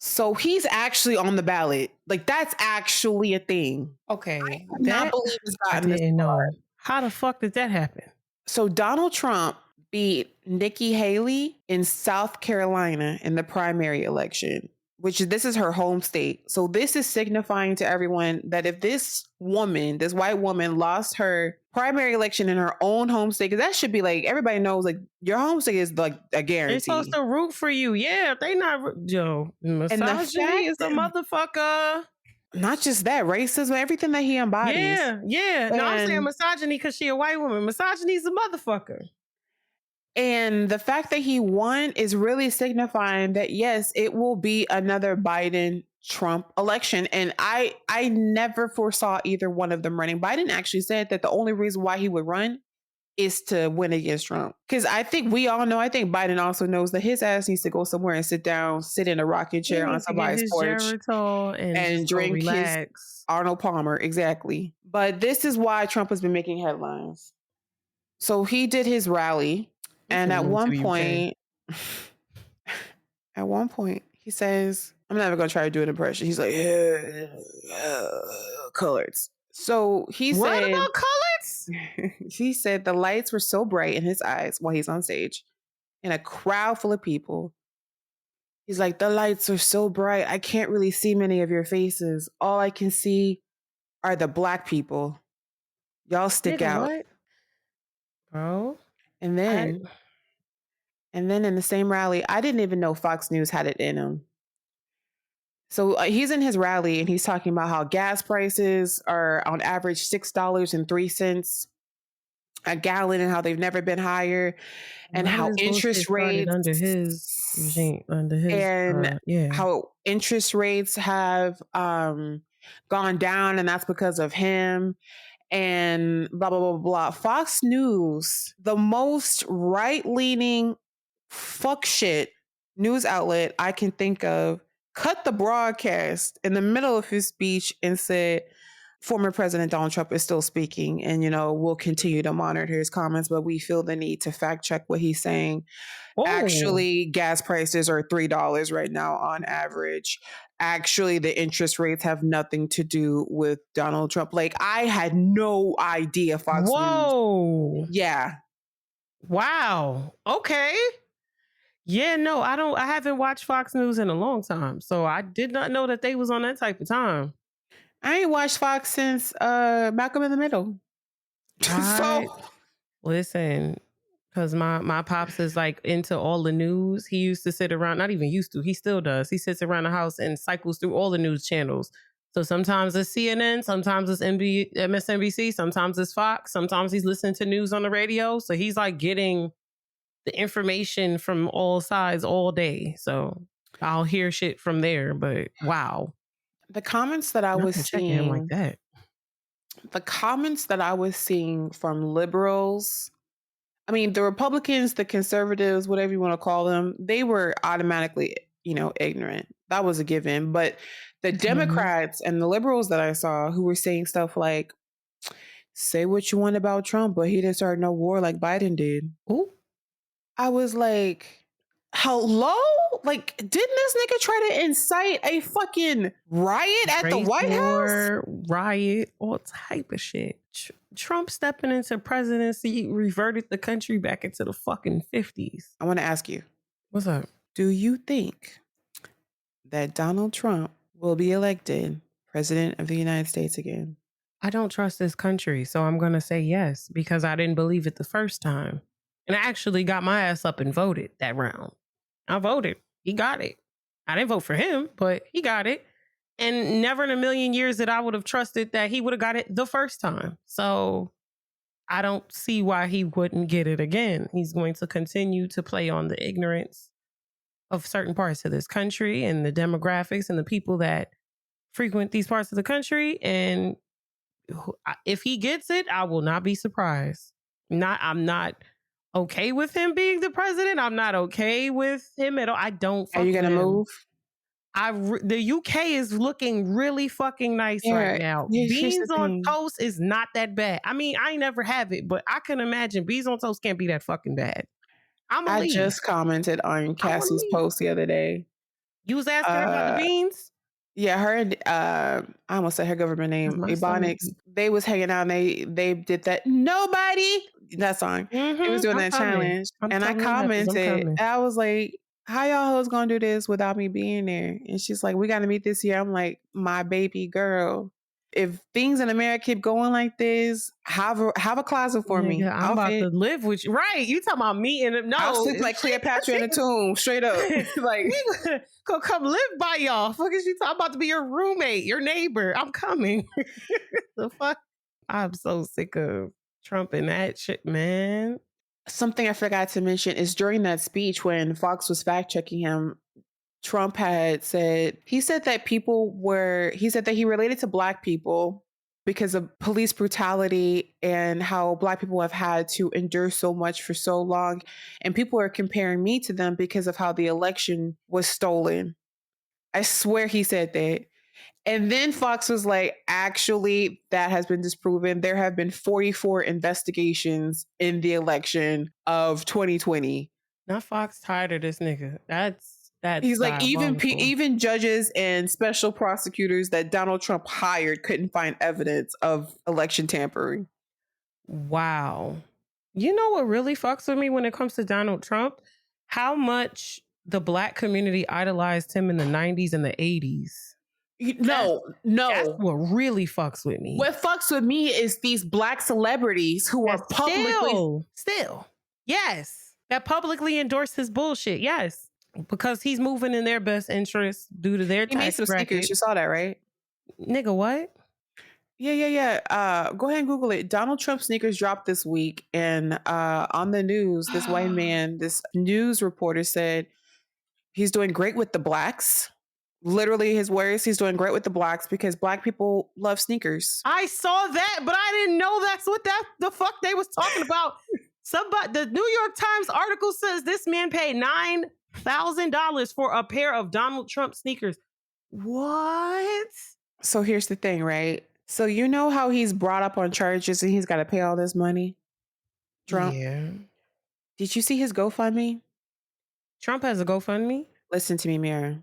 So he's actually on the ballot. Like, that's actually a thing. Okay. I cannot believe it's gotten this far. How the fuck did that happen? So Donald Trump beat Nikki Haley in South Carolina in the primary election, which this is her home state. So this is signifying to everyone that if this woman, this white woman, lost her primary election in her own home state, because that should be like, everybody knows, like, your home state is like a They're supposed guarantee. to root for you. Yeah, they not. Yo, And the misogyny fact is a that, motherfucker. not just that, racism, everything that he embodies. Yeah, yeah. No, I'm saying And misogyny because she a white woman. Misogyny is a motherfucker. And the fact that he won is really signifying that, yes, it will be another Biden Trump election. And I never foresaw either one of them running. Biden actually said that the only reason why he would run is to win against Trump. Because I think we all know, I think Biden also knows that his ass needs to go somewhere and sit down, sit in a rocking He chair on needs to get somebody's his porch Geritol and and just go drink his relax. Arnold Palmer. Exactly. But this is why Trump has been making headlines. So he did his rally. And at one point, he says, I'm never going to try to do an impression. He's like, colors. So he What said, about colors? he said the lights were so bright in his eyes while he's on stage in a crowd full of people. He's like, the lights are so bright. I can't really see many of your faces. All I can see are the black people. Y'all stick out. What? Bro. And then in the same rally, I didn't even know Fox News had it in him. So he's in his rally and he's talking about how gas prices are on average $6.03 a gallon and how they've never been higher, and how interest rates under his regime, how interest rates have gone down, and that's because of him. And blah, blah, blah, blah. Fox News, the most right-leaning fuck shit news outlet I can think of, cut the broadcast in the middle of his speech and said, former President Donald Trump is still speaking, and, we'll continue to monitor his comments, but we feel the need to fact check what he's saying. Oh. Actually, gas prices are $3 right now on average. Actually, the interest rates have nothing to do with Donald Trump. Like, I had no idea Fox News. Yeah. Wow. Okay. Yeah, no, I haven't watched Fox News in a long time. So I did not know that they was on that type of time. I ain't watched Fox since Malcolm in the Middle. So listen, because my pops is like into all the news. He used to sit around, not even used to, he still does. He sits around the house and cycles through all the news channels. So sometimes it's CNN, sometimes it's MSNBC, sometimes it's Fox, sometimes he's listening to news on the radio. So he's like getting the information from all sides all day. So I'll hear shit from there, but wow. The comments that I was seeing like that. The comments that I was seeing from liberals, I mean, the Republicans, the conservatives, whatever you want to call them, they were automatically, ignorant. That was a given. But the Democrats and the liberals that I saw who were saying stuff like, say what you want about Trump, but he didn't start no war like Biden did. Ooh. I was like, hello? Like, didn't this nigga try to incite a fucking riot at the White House? Riot, all type of shit. Trump stepping into presidency reverted the country back into the fucking 50s. I want to ask you. What's up? Do you think that Donald Trump will be elected president of the United States again? I don't trust this country, so I'm going to say yes, because I didn't believe it the first time. And I actually got my ass up and voted that round. I voted. He got it. I didn't vote for him, but he got it. And never in a million years that I would have trusted that he would have got it the first time. So I don't see why he wouldn't get it again. He's going to continue to play on the ignorance of certain parts of this country and the demographics and the people that frequent these parts of the country. And if he gets it, I will not be surprised. I'm not okay with him being the president. I'm not okay with him at all. I don't. Are you gonna move? The UK is looking really fucking nice right now. Beans on toast is not that bad. I mean, I ain't never have it, but I can imagine beans on toast can't be that fucking bad. I just commented on Cassie's post the other day. You was asking about the beans? Yeah, her. I almost said her government name. Ebonics. They was hanging out. And they did that. Nobody. That song. They was doing that challenge, and I commented. I was like, how y'all hoes gonna do this without me being there? And she's like, we gotta meet this year. I'm like, my baby girl. If things in America keep going like this, have a closet for Nigga, me. I'm I'll about to fit. live with you. Right. You talking about me and I'll no. sleep like Cleopatra in a tomb, straight up. Like, we gonna come live by y'all. Fuck is you talking about to be your roommate, your neighbor? I'm coming. The fuck? I'm so sick of Trump and that shit, man. something I forgot to mention is during that speech when Fox was fact checking him, Trump had said, he said that he related to Black people because of police brutality and how Black people have had to endure so much for so long. And people are comparing me to them because of how the election was stolen. I swear he said that. And then Fox was like, actually, that has been disproven. There have been 44 investigations in the election of 2020. Not Fox tired of this nigga. That's He's like, diabolical. even judges and special prosecutors that Donald Trump hired couldn't find evidence of election tampering. Wow. You know what really fucks with me when it comes to Donald Trump? How much the Black community idolized him in the 90s and the 80s. No. That's what really fucks with me. What fucks with me is these Black celebrities who are publicly... Still. Yes. That publicly endorsed his bullshit. Yes. Because he's moving in their best interest due to their He made tax some bracket. sneakers. You saw that, right? Nigga, what? Yeah. Go ahead and Google it. Donald Trump sneakers dropped this week. And on the news, this white man, this news reporter said he's doing great with the Blacks. Literally his words, he's doing great with the Blacks because Black people love sneakers. I saw that, but I didn't know that's what the fuck they was talking about. The New York Times article says this man paid $9,000 for a pair of Donald Trump sneakers. What? So here's the thing, right? So you know how he's brought up on charges and he's got to pay all this money? Trump? Yeah. Did you see his GoFundMe? Trump has a GoFundMe? Listen to me, Mira.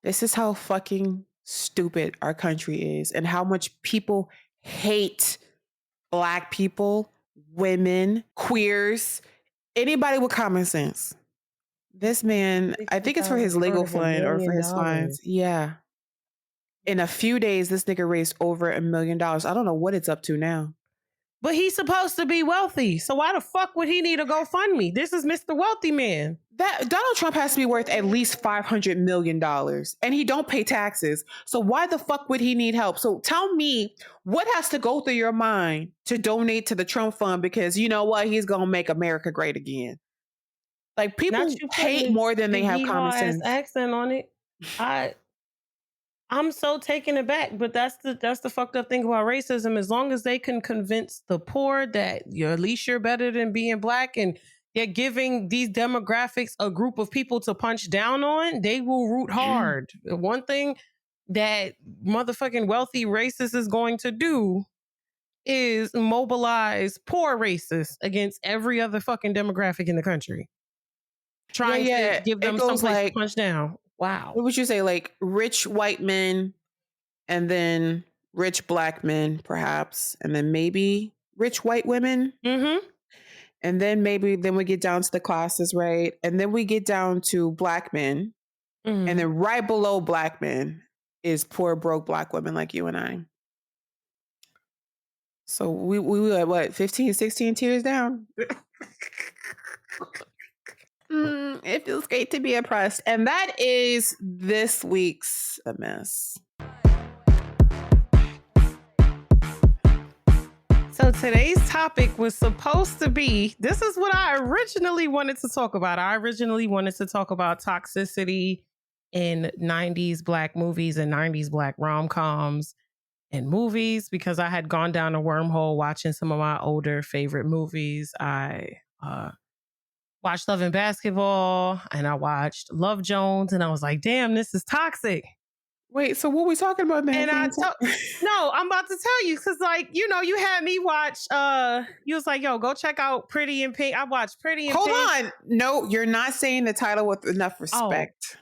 This is how fucking stupid our country is and how much people hate Black people, women, queers, anybody with common sense. This man, I think it's for his legal fund or for his fines. Yeah. In a few days, this nigga raised over $1 million. I don't know what it's up to now. But he's supposed to be wealthy. So why the fuck would he need a GoFundMe? This is Mr. Wealthy Man. That Donald Trump has to be worth at least $500 million and he don't pay taxes. So why the fuck would he need help? So tell me what has to go through your mind to donate to the Trump fund because you know what? He's going to make America great again. Like people hate more than they have common sense. Accent on it. I'm so taken aback, but that's the fucked up thing about racism. As long as they can convince the poor that at least you're better than being Black and they're giving these demographics a group of people to punch down on, they will root hard. One thing that motherfucking wealthy racists is going to do is mobilize poor racists against every other fucking demographic in the country. Trying to give them some place to punch down. Wow. What would you say? Like rich white men and then rich Black men, perhaps, and then maybe rich white women. Mm-hmm. And then then we get down to the classes, right? And then we get down to Black men. Mm-hmm. And then right below Black men is poor, broke Black women like you and I. So we were what, 15, 16 tiers down? It feels great to be oppressed. And that is this week's A Mess. So today's topic was supposed to be, this is what I originally wanted to talk about. I originally wanted to talk about toxicity in 90s Black movies and 90s Black rom-coms and movies because I had gone down a wormhole watching some of my older favorite movies. I watched Love and Basketball and I watched Love Jones and I was like, damn, this is toxic. Wait, so what are we talking about now? And no, I'm about to tell you because, like, you know, you had me watch. You was like, "Yo, go check out Pretty in Pink." I watched Pretty in Pink. Hold on, no, you're not saying the title with enough respect. Oh.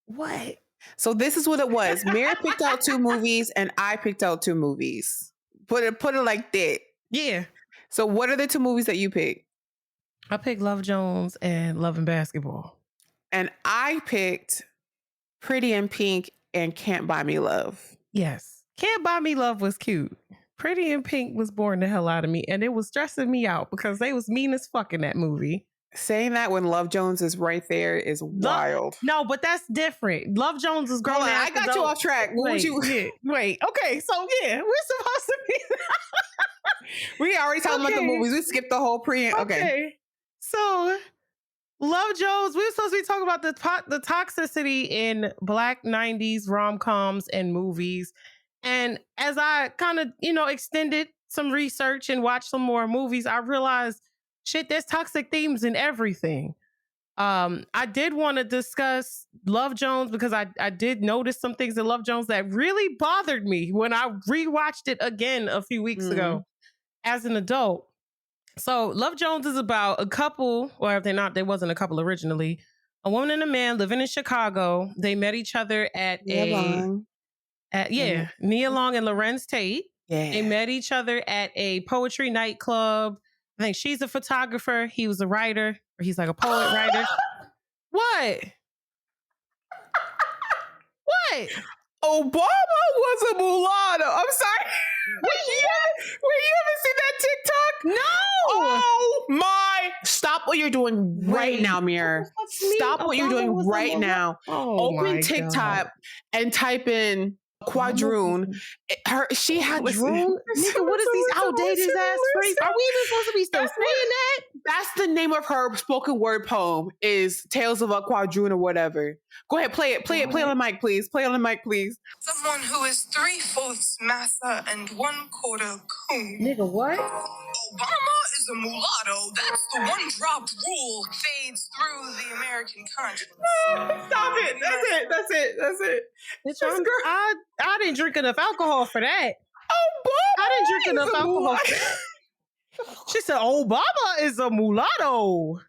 What? So this is what it was. Mary picked out 2 movies, and I picked out 2 movies. Put it like that. Yeah. So what are the 2 movies that you picked? I picked Love Jones and Love and Basketball. And I picked Pretty in Pink and Can't Buy Me Love. Yes. Can't Buy Me Love was cute. Pretty in Pink was boring the hell out of me. And it was stressing me out because they was mean as fuck in that movie. Saying that when Love Jones is right there is wild. No, but that's different. Love Jones is grown. I got you off track. Wait. Okay, so yeah, we're supposed to be. We already talking about the movies. We skipped the whole Okay. So Love Jones, we were supposed to be talking about the toxicity in Black 90s rom-coms and movies. And as I kind of, extended some research and watched some more movies, I realized, shit, there's toxic themes in everything. I did want to discuss Love Jones because I did notice some things in Love Jones that really bothered me when I rewatched it again a few weeks ago as an adult. So Love Jones is about a couple, or if they're not, there wasn't a couple originally, a woman and a man living in Chicago. They met each other at Nia Long and Lorenz Tate. Yeah. They met each other at a poetry nightclub. I think she's a photographer. He was a writer, or he's like a poet writer. What? What? Obama was a mulatto. I'm sorry. Wait, you haven't seen that TikTok? No. Oh my. Stop what you're doing right now, Mir. Stop what you're doing right now. Open TikTok and type in Quadroon. She had Droon. Nigga, what is these outdated ass phrases? Are we even supposed to be still saying that? That's the name of her spoken word poem, is Tales of a Quadroon or whatever. Go ahead, play it. Play on the mic, please. Someone who is 3/4 massa and 1/4 coon. Nigga, what? Obama is a mulatto. That's the one-drop rule fades through the American conscience. Stop it. That's it. I didn't drink enough alcohol for that. Obama I didn't drink enough alcohol for that. She said, Obama is a mulatto.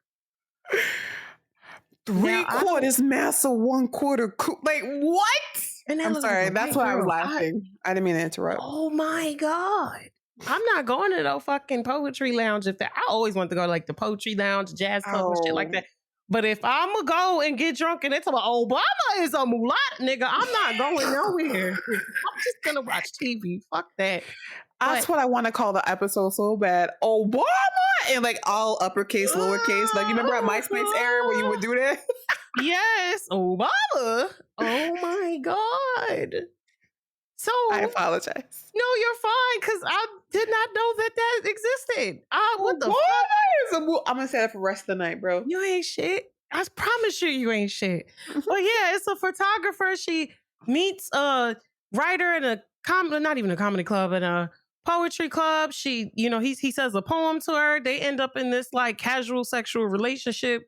3/4 massa, 1/4 coon. Like, what? I'm sorry. That's why I was laughing. I didn't mean to interrupt. Oh my God. I'm not going to no fucking poetry lounge. I always want to go to like the poetry lounge, jazz club and shit like that. But if I'm going to go and get drunk and it's about Obama is a mulatto, nigga, I'm not going nowhere. I'm just going to watch TV. Fuck that. That's what I want to call the episode so bad. Obama! And like all uppercase, lowercase. Like, you remember at MySpace era where you would do that? Yes. Obama. Oh my God. So I apologize. No, you're fine, because I did not know that existed. What the fuck? I'm going to say that for the rest of the night, bro. You ain't shit. I promise you ain't shit. But yeah, it's a photographer. She meets a writer in not even a comedy club, in a poetry club. She, he says a poem to her. They end up in this like casual sexual relationship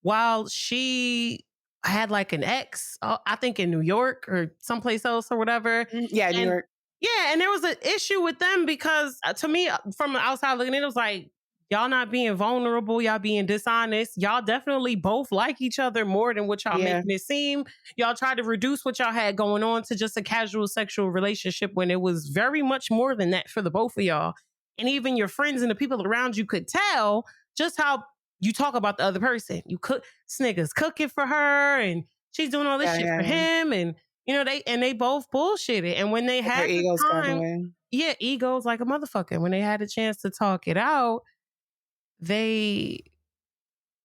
while she had like an ex, I think in New York or someplace else or whatever. Yeah, New York. Yeah, and there was an issue with them because to me, from the outside looking in, it was like, y'all not being vulnerable, y'all being dishonest. Y'all definitely both like each other more than what y'all making it seem. Y'all tried to reduce what y'all had going on to just a casual sexual relationship when it was very much more than that for the both of y'all. And even your friends and the people around you could tell just how you talk about the other person. This nigga's cooking for her and she's doing all this shit for him. And, they both bullshitted. And when they had egos egos like a motherfucker. When they had a chance to talk it out, they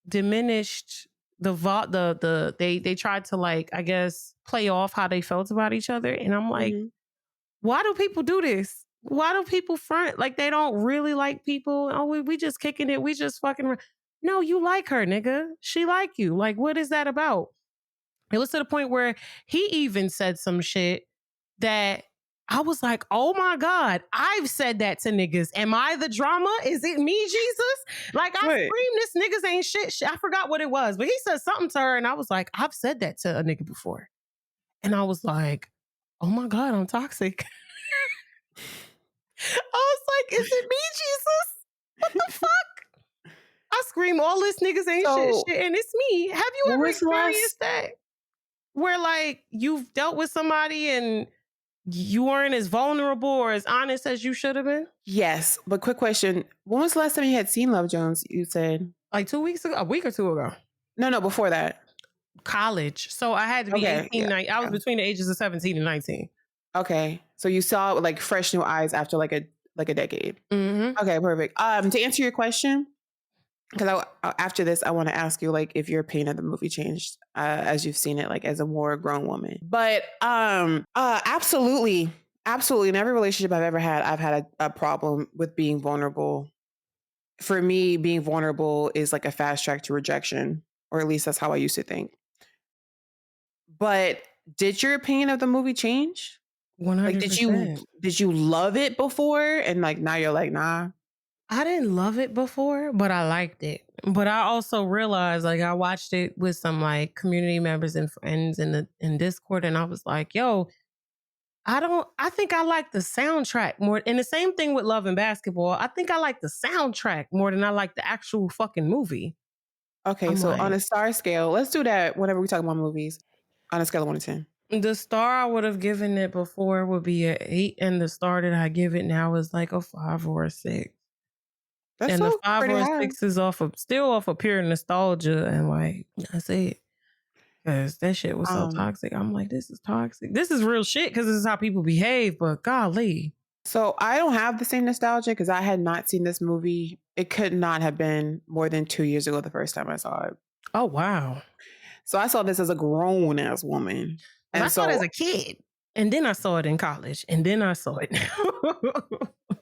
diminished they tried to like, I guess, play off how they felt about each other. And I'm like, why do people do this? Why do people front like they don't really like people? Oh, we just kicking it. We just fucking. No, you like her, nigga. She like you. Like, what is that about? It was to the point where he even said some shit that I was like, oh my God, I've said that to niggas. Am I the drama? Is it me, Jesus? Like, I screamed, this niggas ain't shit. I forgot what it was, but he said something to her and I was like, I've said that to a nigga before. And I was like, oh my God, I'm toxic. I was like, is it me, Jesus? What the fuck? I scream, all this niggas ain't shit, and it's me. Have you ever experienced that? Where like you've dealt with somebody and you weren't as vulnerable or as honest as you should have been? Yes, but quick question. When was the last time you had seen Love Jones, you said? Like 2 weeks ago? A week or two ago? No, before that. college. So I had to be Okay, 18. yeah, I was yeah. between the ages of 17 and 19. Okay, so you saw it with like fresh new eyes after like a decade. Mm-hmm. Okay, perfect. To answer your question, because after this, I want to ask you like if your opinion of the movie changed as you've seen it, like as a more grown woman. But absolutely, absolutely. In every relationship I've ever had, I've had a problem with being vulnerable. For me, being vulnerable is like a fast track to rejection, or at least that's how I used to think. But did your opinion of the movie change? Like, 100%. did you love it before, and like now you're like, nah? I didn't love it before, but I liked it. But I also realized, like, I watched it with some like community members and friends in Discord, and I was like, "Yo, I think I like the soundtrack more." And the same thing with Love and Basketball. I think I like the soundtrack more than I like the actual fucking movie. Okay, I'm so on like, a star scale, let's do that whenever we talk about movies. On a scale of 1 to 10. the star I would have given it before would be an 8, and the star that I give it now is like a 5 or a 6. That's And the still 5 pretty or a high. 6 is still off of pure nostalgia, and like that's it. Cause that shit was so Um, toxic. I'm like, this is toxic. This is real shit because this is how people behave. But golly, so I don't have the same nostalgia because I had not seen this movie. It could not have been more than 2 years ago the first time I saw it. oh wow. So I saw this as a grown ass woman. 'Cause I And saw it as so a kid, and then I saw it in college, and then I saw it.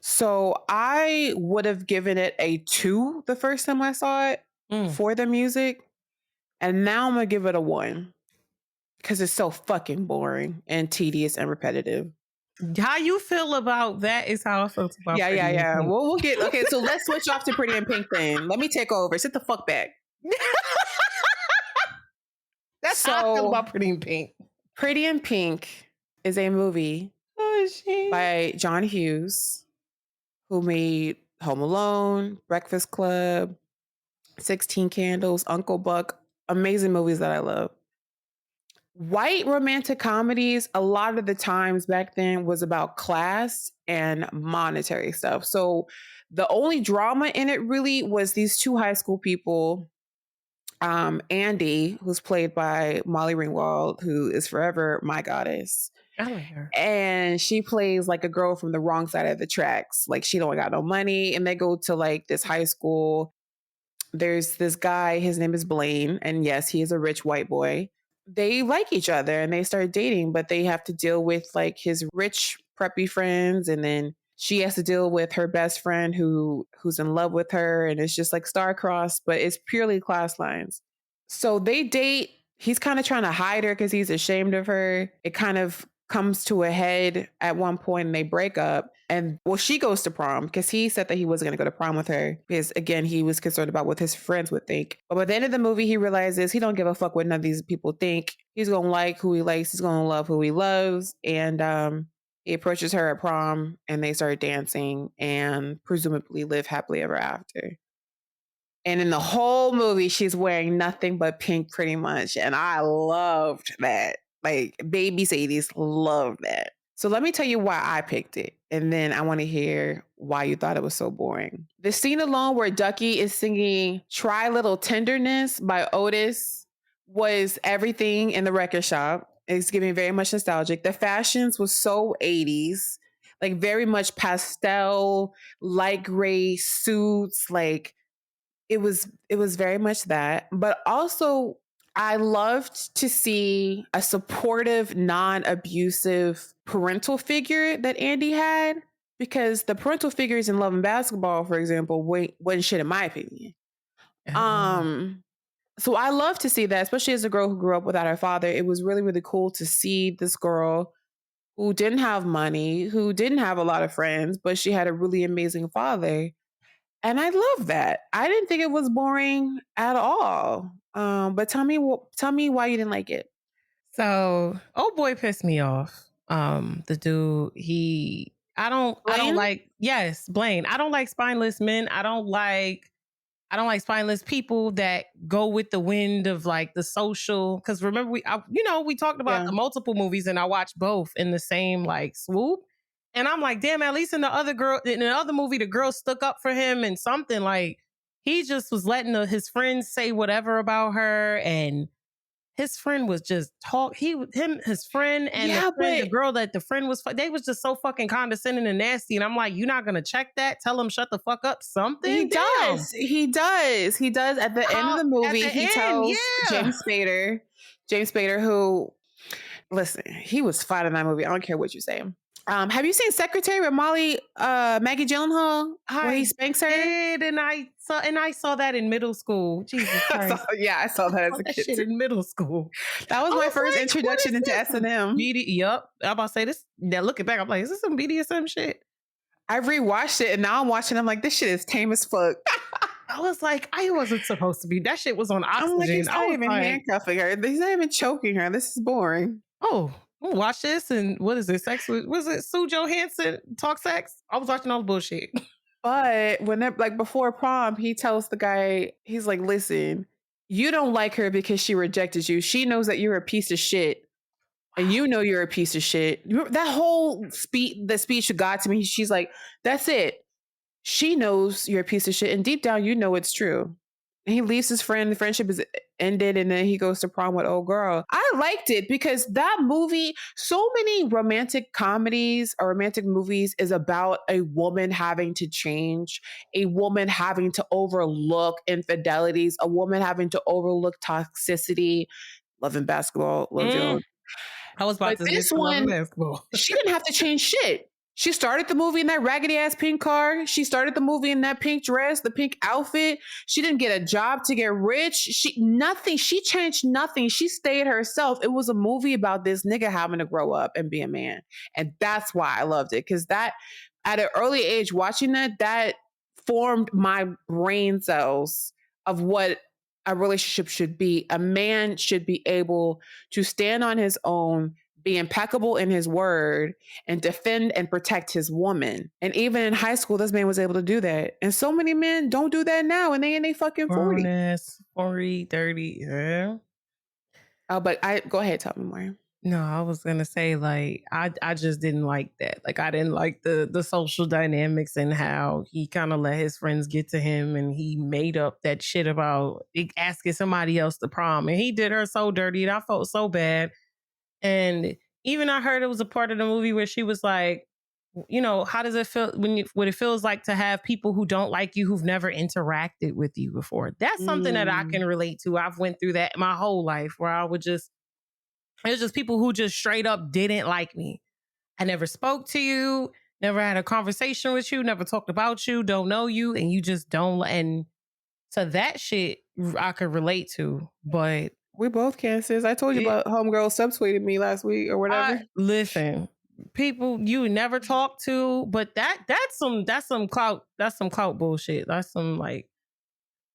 so I would have given it a 2 the first time I saw it Mm. for the music. And now I'm gonna give it a 1 because it's so fucking boring and tedious and repetitive. How you feel about that is how I felt about Yeah, Pretty yeah, in yeah. Pink. We'll get okay. So let's switch off to Pretty in Pink then. Let me take over. Sit the fuck back. That's how I feel So about Pretty in Pink. Pretty in Pink is a movie Oh shit. by John Hughes, who made Home Alone, Breakfast Club, 16 Candles, Uncle Buck. Amazing movies that I love. White romantic comedies, a lot of the times back then, was about class and monetary stuff. So the only drama in it really was these two high school people. Andy, who's played by Molly Ringwald, who is forever my goddess. I like her. And she plays like a girl from the wrong side of the tracks. Like she don't got no money. And they go to like this high school. There's this guy, his name is Blaine. And yes, he is a rich white boy. They like each other and they start dating, but they have to deal with like his rich preppy friends. And then she has to deal with her best friend who's in love with her. And it's just like star-crossed, but it's purely class lines. So they date. He's kind of trying to hide her because he's ashamed of her. It kind of comes to a head at one point and they break up. And well, she goes to prom because he said that he wasn't going to go to prom with her because again, he was concerned about what his friends would think. But by the end of the movie, he realizes he don't give a fuck what none of these people think. He's going to like who he likes. He's going to love who he loves. And he approaches her at prom and they start dancing and presumably live happily ever after. And in the whole movie, she's wearing nothing but pink pretty much. And I loved that. Like, baby Cedes loved that. So let me tell you why I picked it. And then I want to hear why you thought it was so boring. The scene alone where Ducky is singing Try Little Tenderness by Otis was everything in the record shop. It's giving very much nostalgic. The fashions was so 80s, like very much pastel, light gray suits, like it was very much that. But also I loved to see a supportive, non-abusive parental figure that Andy had, because the parental figures in Love and Basketball, for example, wasn't shit in my opinion. So I love to see that, especially as a girl who grew up without her father. It was really, really cool to see this girl who didn't have money, who didn't have a lot of friends, but she had a really amazing father. And I love that. I didn't think it was boring at all. But tell me why you didn't like it. So, old boy pissed me off. The dude, I don't Blaine? like, yes, Blaine. I don't like spineless men. I don't like spineless people that go with the wind of like the social. Because remember, we talked about Yeah. the multiple movies, and I watched both in the same like swoop. And I'm like, damn, at least in the other movie, the girl stuck up for him and something. Like he just was letting his friends say whatever about her, and his friend was just his friend and Yeah, the girl that the friend was, they was just so fucking condescending and nasty. And I'm like, you're not gonna check that? Tell him shut the fuck up. Something. he Damn. does. He does. At the end of the movie, he tells James Spader, who, listen, he was fine in that movie. I don't care what you say. Have you seen Secretary with Maggie Gyllenhaal, where he spanks her? Did, and I saw that in middle school. Jesus Christ! I saw that as a kid shit in middle school. That was my first introduction into S&M. Yup. I'm about to say this. Now looking back, I'm like, is this some BDSM shit? I rewatched it and now I'm watching. I'm like, this shit is tame as fuck. I was like, I wasn't supposed to be. That shit was on oxygen. I'm like, he's not even handcuffing her. He's not even choking her. This is boring. Oh, watch this. And what is it? Was it Sue Johansson talk sex? I was watching all the bullshit. But before prom, he tells the guy, he's like, listen, you don't like her because she rejected you. She knows that you're a piece of shit. And you know you're a piece of shit. That whole the speech got to me. She's like, that's it. She knows you're a piece of shit. And deep down, you know it's true. And he leaves his friend. The friendship is ended. And then he goes to prom with old girl. I liked it because that movie, so many romantic comedies or romantic movies is about a woman having to change, a woman having to overlook infidelities, a woman having to overlook toxicity. Loving basketball. Love you. I was about to say this one. She didn't have to change shit. She started the movie in that raggedy ass pink car. She started the movie in that pink dress, the pink outfit. She didn't get a job to get rich. Nothing. She changed nothing. She stayed herself. It was a movie about this nigga having to grow up and be a man. And that's why I loved it. Because that, at an early age, watching that formed my brain cells of what a relationship should be. A man should be able to stand on his own, be impeccable in his word, and defend and protect his woman. And even in high school, this man was able to do that. And so many men don't do that now, and they in their fucking 40. 40, 30, yeah. Oh, but go ahead, tell me more. No, I was gonna say, like, I just didn't like that. Like, I didn't like the social dynamics and how he kind of let his friends get to him, and he made up that shit about asking somebody else to prom, and he did her so dirty, and I felt so bad. And even I heard it was a part of the movie where she was like, you know, how does it feel what it feels like to have people who don't like you, who've never interacted with you before? That's something that I can relate to. I've went through that my whole life where there's just people who just straight up didn't like me. I never spoke to you, never had a conversation with you, never talked about you, don't know you, and you just don't. And so that shit I could relate to, but we both can, sis. I told you about homegirl subtweeted me last week or whatever. Listen, people you never talk to, but that's some clout bullshit. That's some like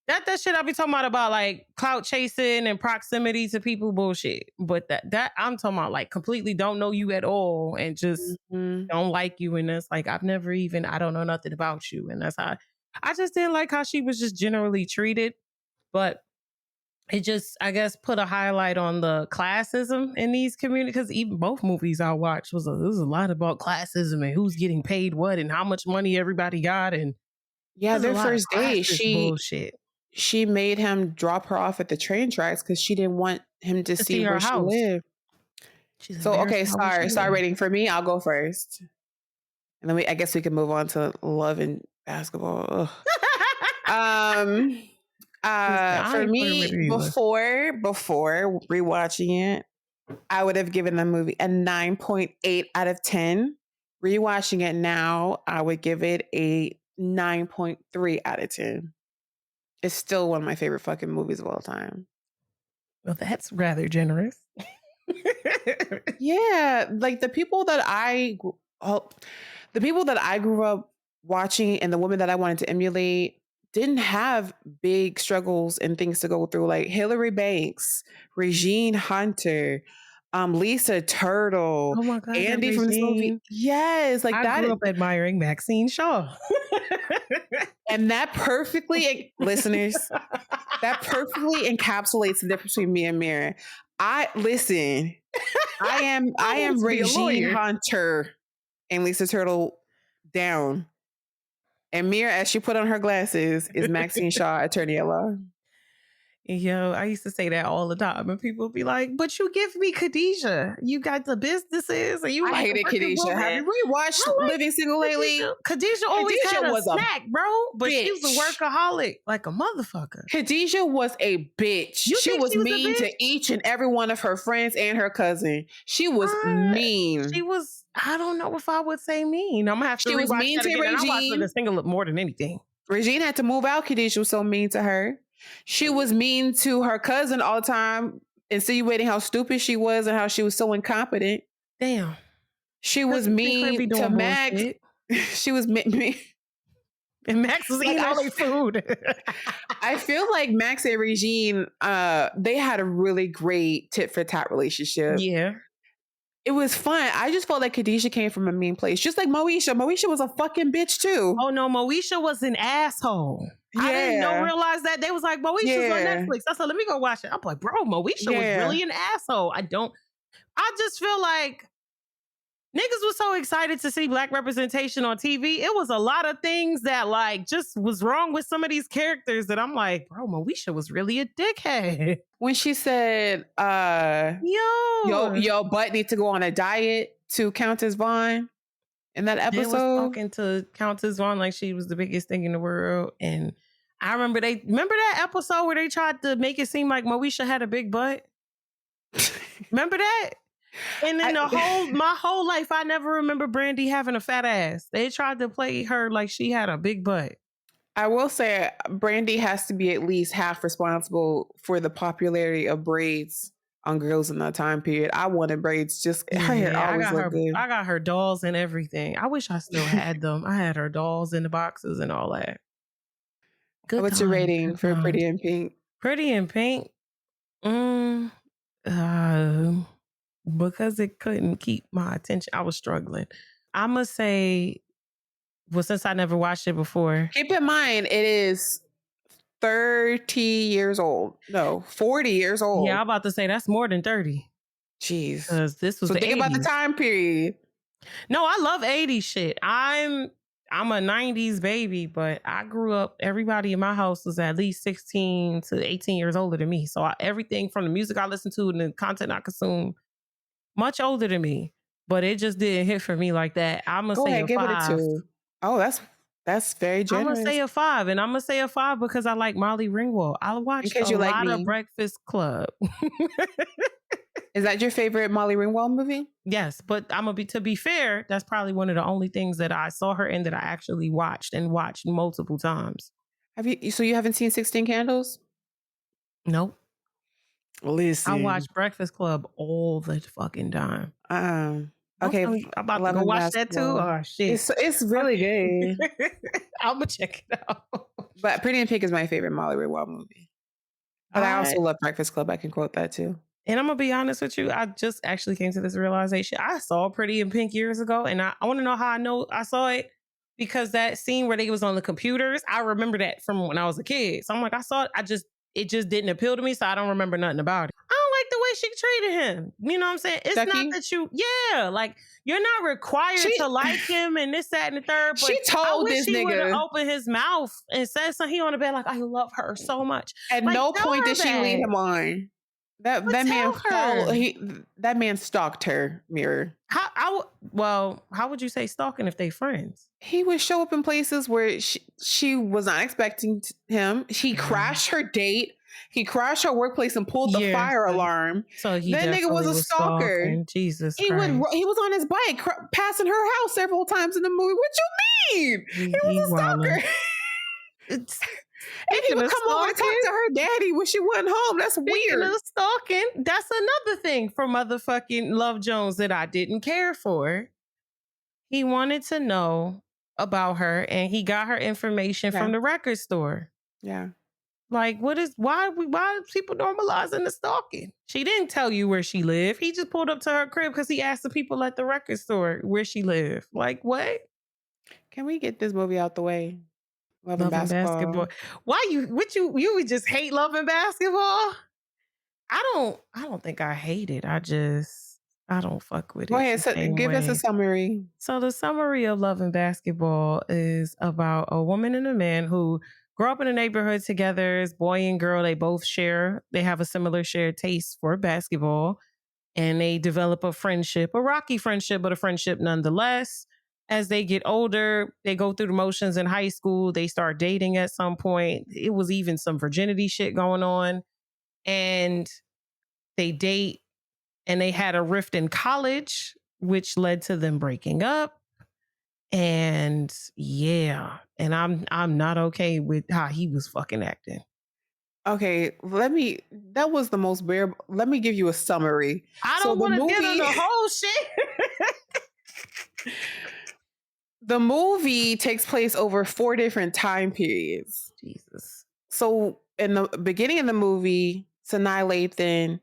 that shit I be talking about like clout chasing and proximity to people bullshit. But that I'm talking about like completely don't know you at all and just don't like you, and that's like I don't know nothing about you, and that's how I just didn't like how she was just generally treated. But it just, I guess, put a highlight on the classism in these communities, because even both movies I watched there was a lot about classism and who's getting paid what and how much money everybody got. And yeah, their first date, she made him drop her off at the train tracks because she didn't want him to see where she lived. So, okay, star rating for me, I'll go first. And then I guess we can move on to love and basketball. For me, before rewatching it, I would have given the movie a 9.8 out of 10. Rewatching it now, I would give it a 9.3 out of 10. It's still one of my favorite fucking movies of all time. Well, that's rather generous. Yeah, like the people that I grew up watching and the women that I wanted to emulate didn't have big struggles and things to go through, like Hillary Banks, Regine Hunter, Lisa Turtle, oh my God, Andy from this movie. Yes, like I grew up admiring Maxine Shaw. And that perfectly, listeners, that perfectly encapsulates the difference between me and Mira. I am Regine Hunter and Lisa Turtle down. And Mira, as she put on her glasses, is Maxine Shaw, attorney at law. Yo, I used to say that all the time, and people would be like, "But you give me Khadijah. You got the businesses, and you I like a hated working Khadijah. Have woman." you rewatched I like Living Single lately? Khadijah always Khadijah had a was a snack, bro, but she was a bitch. workaholic, like a motherfucker. Khadijah was a bitch. You She think was she was a mean to bitch? each and every one of her friends and her cousin. She was mean. She was. I don't know if I would say mean. I'm gonna have to She was rewatch mean that to again, and I watched Regine. the single more than anything. Regine had to move out. Khadijah was so mean to her. She was mean to her cousin all the time, insinuating how stupid she was and how she was so incompetent. Damn. She was mean to Max. Bullshit. She was mean. And Max was eating all their food. I feel like Max and Regine, they had a really great tit for tat relationship. Yeah. It was fun. I just felt like Khadijah came from a mean place. Just like Moesha. Moesha was a fucking bitch too. Oh no, Moesha was an asshole. I didn't realize that. They was like, Moesha's on Netflix. I said, let me go watch it. I'm like, bro, Moesha was really an asshole. I just feel like niggas was so excited to see Black representation on TV. It was a lot of things that like just was wrong with some of these characters that I'm like, bro, Moesha was really a dickhead. When she said, your butt need to go on a diet to Countess Vaughn in that episode. They was talking to Countess Vaughn like she was the biggest thing in the world. And I remember that episode where they tried to make it seem like Moesha had a big butt? Remember that? And then my whole life, I never remember Brandy having a fat ass. They tried to play her like she had a big butt. I will say Brandy has to be at least half responsible for the popularity of braids on girls in that time period. I wanted braids. Just her hair always looked good. I got her dolls and everything. I wish I still had them. I had her dolls in the boxes and all that. Good. What's your rating for Pretty in Pink? Pretty in Pink? Because it couldn't keep my attention. I was struggling. I'm going to say, well, since I never watched it before. Keep in mind, it is 30 years old. No, 40 years old. Yeah, I'm about to say that's more than 30. Jeez. Because this was so the think 80s. About the time period. No, I love 80s shit. I'm a 90s baby, but I grew up, everybody in my house was at least 16 to 18 years older than me. So everything from the music I listened to and the content I consume, much older than me. But it just didn't hit for me like that. I'm going to say a 5. Give it a 2. Oh, that's very generous. I'm going to say a 5. And I'm going to say a 5 because I like Molly Ringwald. I watched a lot of Breakfast Club. Is that your favorite Molly Ringwald movie? Yes, but to be fair, that's probably one of the only things that I saw her in that I actually watched multiple times. So you haven't seen 16 Candles? Nope. Listen. I watch Breakfast Club all the fucking time. Okay. I'm about to go watch that too. Oh shit. It's really good. I'm gonna check it out. But Pretty in Pink is my favorite Molly Ringwald movie. But I also love Breakfast Club. I can quote that too. And I'm gonna be honest with you, I just actually came to this realization. I saw Pretty in Pink years ago, and I want to know how I know I saw it, because that scene where they was on the computers, I remember that from when I was a kid. So I'm like, I saw it, it just didn't appeal to me, so I don't remember nothing about it. I don't like the way she treated him. You know what I'm saying? It's Ducky? not that like you're not required to like him and this, that, and the third. But she told this he nigga would have opened his mouth and said something. He on the bed like, I love her so much. At no point did she lead him on. That man stalked her, Mirror. How would you say stalking if they friends? He would show up in places where she was not expecting him. He crashed her date. He crashed her workplace and pulled the fire alarm. So that nigga was a stalker. Stalking. Jesus He Christ. he was on his bike passing her house several times in the movie. What you mean? He was a stalker. And he would come over and talk to her daddy when she wasn't home. That's weird. Speaking of stalking, that's another thing for motherfucking Love Jones that I didn't care for. He wanted to know about her, and he got her information from the record store. Yeah. Like, why are people normalizing the stalking? She didn't tell you where she lived. He just pulled up to her crib because he asked the people at the record store where she lived. Like, what? Can we get this movie out the way? Love and basketball. Why you would just hate Love and Basketball? I don't think I hate it. I don't fuck with it. Go ahead, give us a summary. So the summary of Love and Basketball is about a woman and a man who grow up in a neighborhood together as boy and girl. They have a similar shared taste for basketball, and they develop a friendship, a rocky friendship, but a friendship nonetheless. As they get older, they go through the motions in high school. They start dating at some point. It was even some virginity shit going on. And they date, and they had a rift in college, which led to them breaking up. And yeah, and I'm not okay with how he was fucking acting. Okay, that was the most bare. Let me give you a summary. I So don't the want to get on movie, the whole shit. the movie takes place over 4 different time periods. Jesus. So in the beginning of the movie, Sanaa Lathan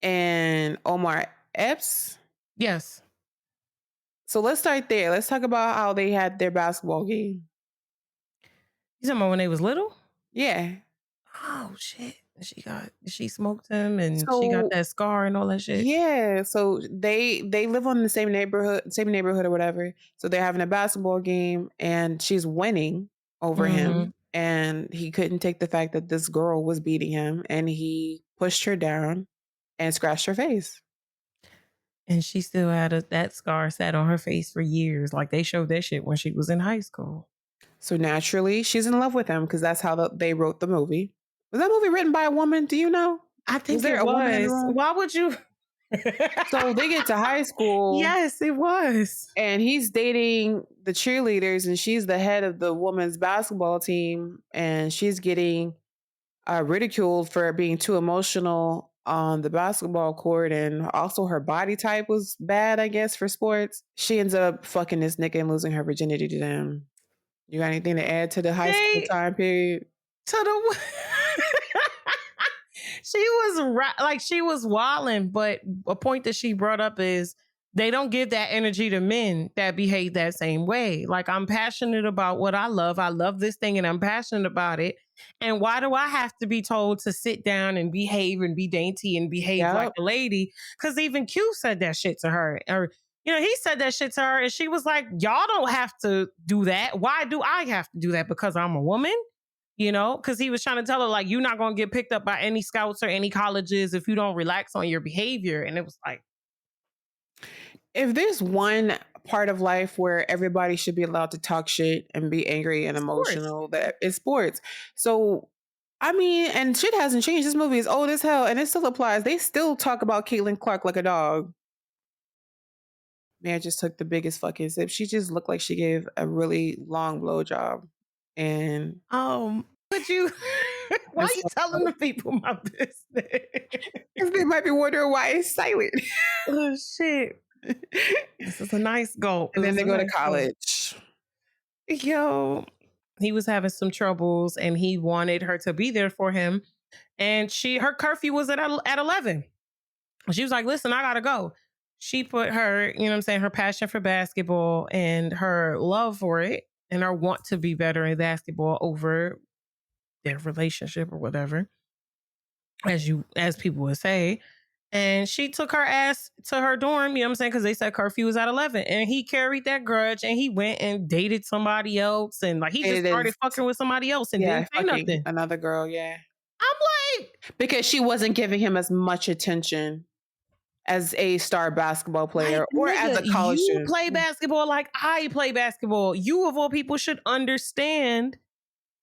and Omar Epps. Yes. So let's start there. Let's talk about how they had their basketball game. You talking about when they was little? Yeah. Oh shit. She smoked him, and she got that scar and all that shit. Yeah. So they live on the same neighborhood or whatever. So they're having a basketball game and she's winning over him. And he couldn't take the fact that this girl was beating him, and he pushed her down and scratched her face. And she still had that scar sat on her face for years. Like they showed that shit when she was in high school. So naturally, she's in love with him because that's how they wrote the movie. Was that movie written by a woman? Do you know? I think there it a woman in the was. room? Why would you? So they get to high school. Yes, it was. And he's dating the cheerleaders, and she's the head of the women's basketball team, and she's getting ridiculed for being too emotional on the basketball court, and also her body type was bad, I guess, for sports. She ends up fucking this nigga and losing her virginity to them. You got anything to add to the high school time period? She was wilding, but a point that she brought up is they don't give that energy to men that behave that same way. Like, I'm passionate about what I love. I love this thing and I'm passionate about it. And why do I have to be told to sit down and behave and be dainty and behave like a lady? Because even Q said that shit to her. Or, he said that shit to her, and she was like, y'all don't have to do that. Why do I have to do that? Because I'm a woman? Because he was trying to tell her, like, you're not going to get picked up by any scouts or any colleges if you don't relax on your behavior. And it was like, if there's one part of life where everybody should be allowed to talk shit and be angry and emotional, that is sports. So, I mean, and shit hasn't changed. This movie is old as hell, and it still applies. They still talk about Caitlin Clark like a dog. Man just took the biggest fucking sip. She just looked like she gave a really long blowjob. And but you, why are you telling the people my business? Because they might be wondering why it's silent. Oh shit! This is a nice goal. And then they go to college. Yo, he was having some troubles, and he wanted her to be there for him. And her curfew was at 11. She was like, "Listen, I gotta go." She put her, her passion for basketball and her love for it and her want to be better in basketball over their relationship or whatever, as people would say. And she took her ass to her dorm, because they said curfew was at 11. And he carried that grudge, and he went and dated somebody else. And like, he just started fucking with somebody else and didn't say nothing. Another girl, yeah. I'm like, because she wasn't giving him as much attention as a star basketball player, or as a college you student. Play basketball like I play basketball. You, of all people, should understand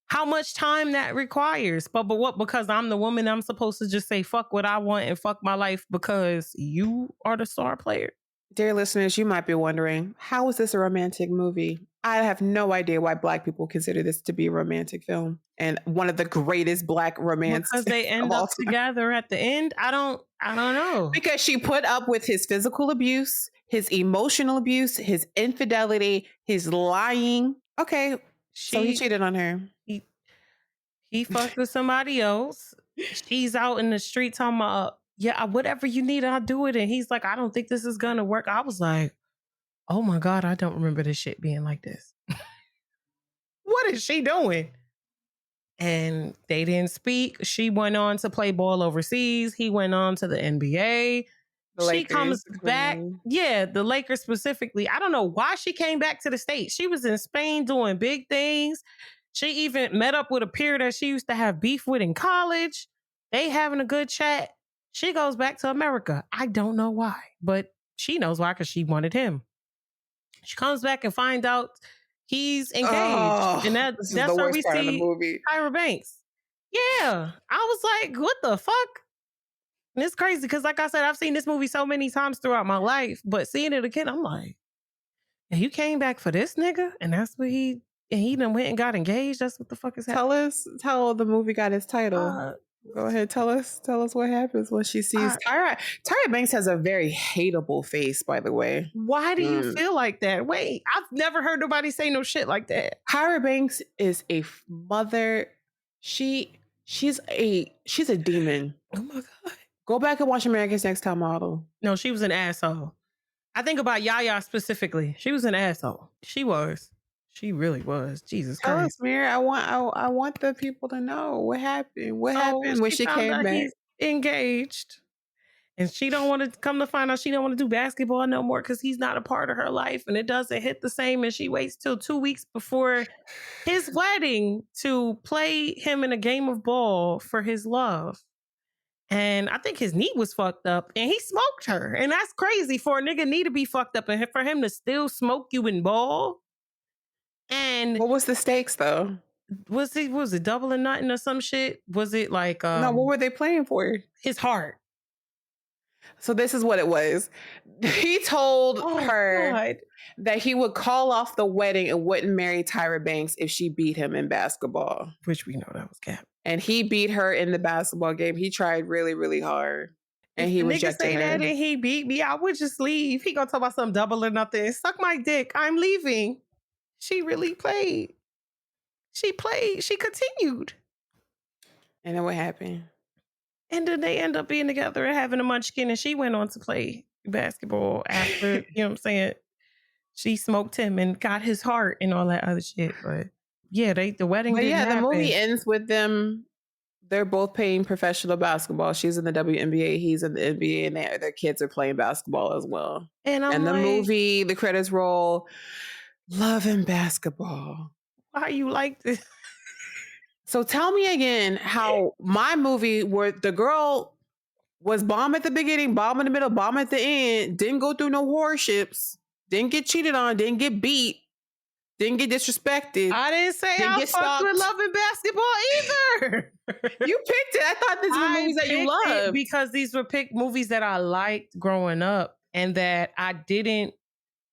how much time that requires. But what? Because I'm the woman, I'm supposed to just say fuck what I want and fuck my life because you are the star player? Dear listeners, you might be wondering, how is this a romantic movie? I have no idea why Black people consider this to be a romantic film and one of the greatest Black romance. Because they end up together at the end. I don't know. Because she put up with his physical abuse, his emotional abuse, his infidelity, his lying. Okay, so he cheated on her. He fucked with somebody else. She's out in the street talking about, yeah, whatever you need, I'll do it. And he's like, I don't think this is gonna work. I was like, oh my God, I don't remember this shit being like this. What is she doing? And they didn't speak. She went on to play ball overseas. He went on to the NBA. She comes back. Yeah, the Lakers specifically. I don't know why she came back to the States. She was in Spain doing big things. She even met up with a peer that she used to have beef with in college. They having a good chat. She goes back to America. I don't know why, but she knows why, because she wanted him. She comes back and finds out he's engaged. And this is that's the where worst we part of the see movie. Tyra Banks. Yeah. I was like, what the fuck? And it's crazy because, like I said, I've seen this movie so many times throughout my life, but seeing it again, I'm like, and you came back for this nigga? And that's what he done went and got engaged? That's what the fuck is happening? Tell us how the movie got its title. Go ahead, tell us what happens when she sees Tyra. Tyra Banks has a very hateable face, by the way. Why do you feel like that? Wait, I've never heard nobody say no shit like that. Tyra Banks is a mother. She's a demon. Oh my God. Go back and watch America's Next Top Model. No, she was an asshole. I think about Yaya specifically. She was an asshole. She was. She really was. Jesus Tell Christ. us, Mir. I want the people to know what happened. What happened when she came back? He's engaged, and she don't want to come to find out she don't want to do basketball no more because he's not a part of her life, and it doesn't hit the same. And she waits till 2 weeks before his wedding to play him in a game of ball for his love. And I think his knee was fucked up and he smoked her. And that's crazy for a nigga knee to be fucked up and for him to still smoke you in ball. And what was the stakes though? Was it double or nothing or some shit? Was it like no, what were they playing for? His heart. So this is what it was. He told her that he would call off the wedding and wouldn't marry Tyra Banks if she beat him in basketball. Which we know that was cap. And he beat her in the basketball game. He tried really, really hard. And he rejected her. That and he beat me, I would just leave. He gonna talk about some double or nothing. Suck my dick. I'm leaving. She really played. She played. She continued. And then what happened? And then they end up being together and having a munchkin, and she went on to play basketball after, you know what I'm saying? She smoked him and got his heart and all that other shit. But yeah, the wedding didn't happen. The movie ends with them. They're both playing professional basketball. She's in the WNBA, he's in the NBA, and their kids are playing basketball as well. And the movie, the credits roll, love and basketball. Why you like this? So tell me again how my movie where the girl was bomb at the beginning, bomb in the middle, bomb at the end, didn't go through no warships, didn't get cheated on, didn't get beat, didn't get disrespected. I didn't say I fucked with love and basketball either. You picked it. I thought these were movies that you loved. Because these were picked movies that I liked growing up and that I didn't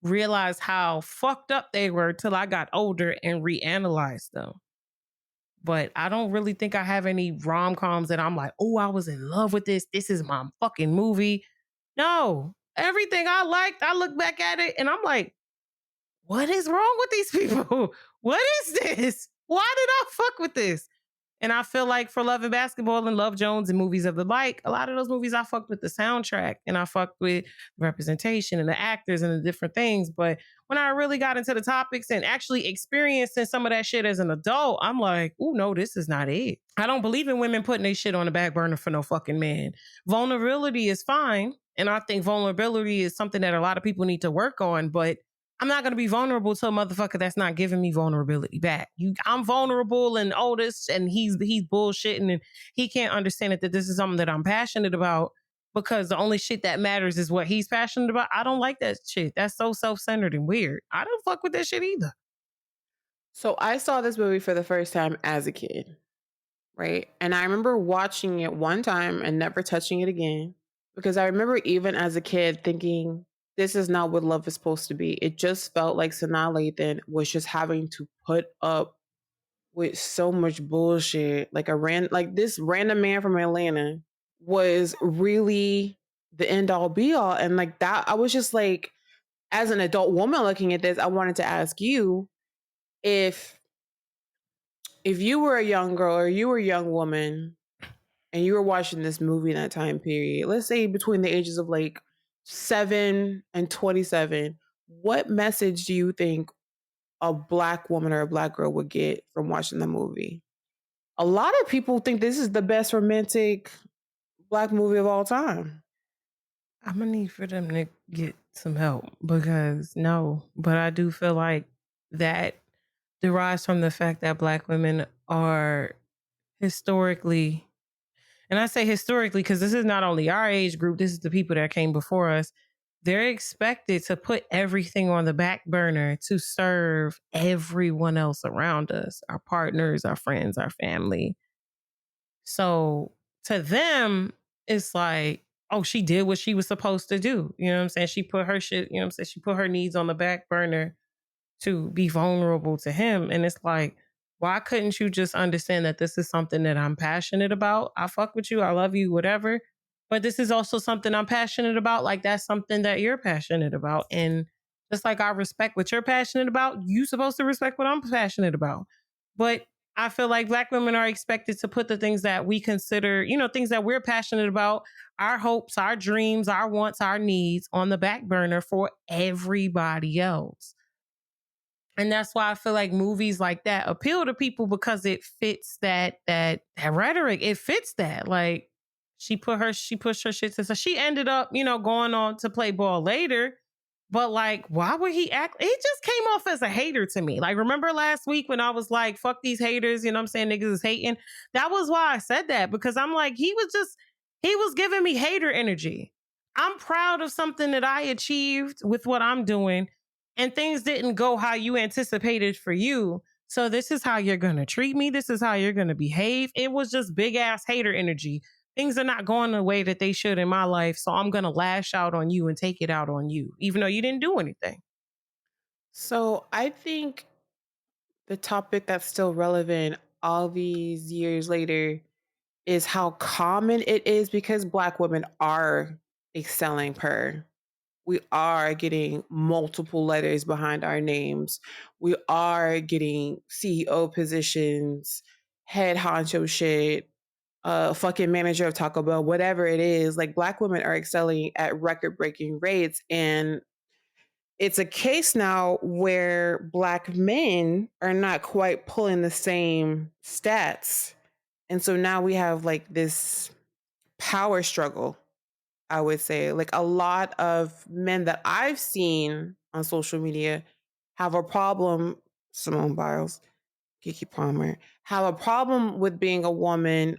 realize how fucked up they were till I got older and reanalyzed them. But I don't really think I have any rom-coms that I'm like, oh, I was in love with this. This is my fucking movie. No. Everything I liked, I look back at it and I'm like, what is wrong with these people? What is this? Why did I fuck with this? And I feel like for Love and Basketball and Love Jones and movies of the like, a lot of those movies I fucked with the soundtrack and I fucked with representation and the actors and the different things. But when I really got into the topics and actually experiencing some of that shit as an adult, I'm like, oh no, this is not it. I don't believe in women putting their shit on the back burner for no fucking man. Vulnerability is fine. And I think vulnerability is something that a lot of people need to work on, but I'm not going to be vulnerable to a motherfucker that's not giving me vulnerability back. I'm vulnerable and oldest and he's bullshitting and he can't understand that this is something that I'm passionate about because the only shit that matters is what he's passionate about. I don't like that shit. That's so self-centered and weird. I don't fuck with that shit either. So I saw this movie for the first time as a kid, right? And I remember watching it one time and never touching it again because I remember even as a kid thinking, this is not what love is supposed to be. It just felt like Sanaa Lathan was just having to put up with so much bullshit. Like this random man from Atlanta was really the end all be all. And like that, I was just like, as an adult woman looking at this, I wanted to ask you if you were a young girl or you were a young woman and you were watching this movie in that time period, let's say between the ages of like 7 and 27, what message do you think a Black woman or a Black girl would get from watching the movie? A lot of people think this is the best romantic Black movie of all time. I'm gonna need for them to get some help because no, but I do feel like that derives from the fact that Black women are historically, and I say historically because this is not only our age group, this is the people that came before us. They're expected to put everything on the back burner to serve everyone else around us, our partners, our friends, our family. So to them, it's like, oh, she did what she was supposed to do. You know what I'm saying? She put her shit, you know what I'm saying? She put her needs on the back burner to be vulnerable to him. And it's like, why couldn't you just understand that this is something that I'm passionate about? I fuck with you. I love you, whatever. But this is also something I'm passionate about. Like that's something that you're passionate about. And just like I respect what you're passionate about, you supposed to respect what I'm passionate about. But I feel like Black women are expected to put the things that we consider, you know, things that we're passionate about, our hopes, our dreams, our wants, our needs on the back burner for everybody else. And that's why I feel like movies like that appeal to people because it fits that rhetoric. It fits that. Like she pushed her shit to, so she ended up, you know, going on to play ball later. But like, why would he act? He just came off as a hater to me. Like, remember last week when I was like, fuck these haters, you know what I'm saying? Niggas is hating. That was why I said that, because I'm like, he was giving me hater energy. I'm proud of something that I achieved with what I'm doing, and things didn't go how you anticipated for you. So this is how you're going to treat me. This is how you're going to behave. It was just big ass hater energy. Things are not going the way that they should in my life. So I'm going to lash out on you and take it out on you, even though you didn't do anything. So I think the topic that's still relevant all these years later is how common it is because Black women are excelling per. We are getting multiple letters behind our names. We are getting CEO positions, head honcho shit, fucking manager of Taco Bell, whatever it is. Like Black women are excelling at record breaking rates. And it's a case now where Black men are not quite pulling the same stats. And so now we have like this power struggle, I would say. Like a lot of men that I've seen on social media have a problem, Simone Biles, Kiki Palmer, have a problem with being a woman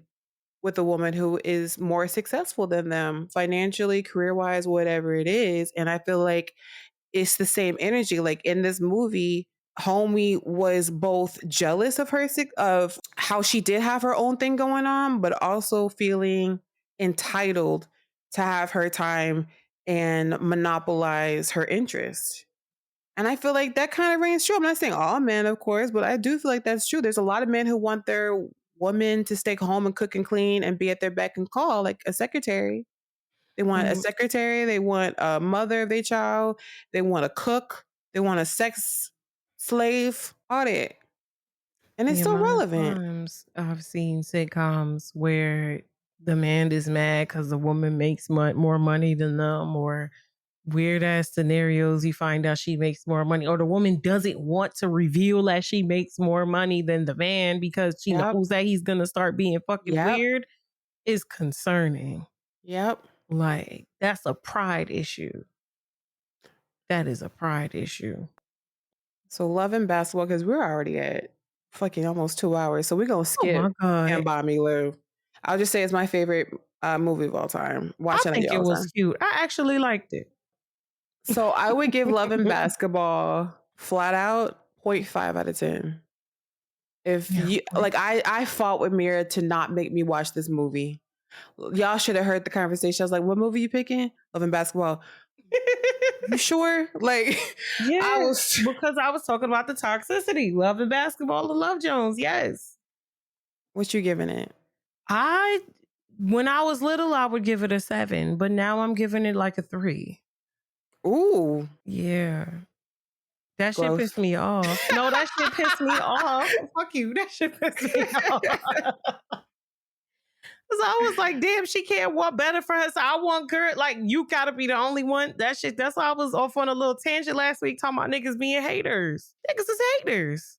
with a woman who is more successful than them financially, career wise, whatever it is. And I feel like it's the same energy. Like in this movie, homie was both jealous of her, of how she did have her own thing going on, but also feeling entitled to have her time and monopolize her interest. And I feel like that kind of rings true. I'm not saying all men, of course, but I do feel like that's true. There's a lot of men who want their woman to stay home and cook and clean and be at their beck and call, like a secretary. They want a Mm, secretary. They want a mother of their child. They want a cook. They want a sex slave. All that. And it's the still amount of relevant. times I've seen sitcoms where the man is mad because the woman makes more money than them, or weird ass scenarios, you find out she makes more money, or the woman doesn't want to reveal that she makes more money than the man because she Yep. knows that he's gonna start being fucking Yep. weird, is concerning. Yep. Like, that's a pride issue. That is a pride issue. So love and basketball, because we're already at fucking almost 2 hours. So we're gonna Oh my skip and God. buy me Lou. I'll just say it's my favorite movie of all time. I Watching it think all it the was time. cute. I actually liked it. So I would give Love and Basketball flat out 0.5 out of 10. If Yeah. you like, I fought with Mira to not make me watch this movie. Y'all should have heard the conversation. I was like, "What movie you picking?" Love and Basketball. You sure? Like, I Yes, was. because I was talking about the toxicity, love and basketball, and Love Jones. Yes. What you giving it? When I was little, I would give it a 7, but now I'm giving it like a 3. Ooh, Yeah. That shit gross. pissed me off. No, that shit pissed me off. Fuck you. That shit pissed me off. So I was like, damn, she can't want better for her. So I want her, like, you gotta be the only one. That shit, that's why I was off on a little tangent last week talking about niggas being haters. Niggas is haters.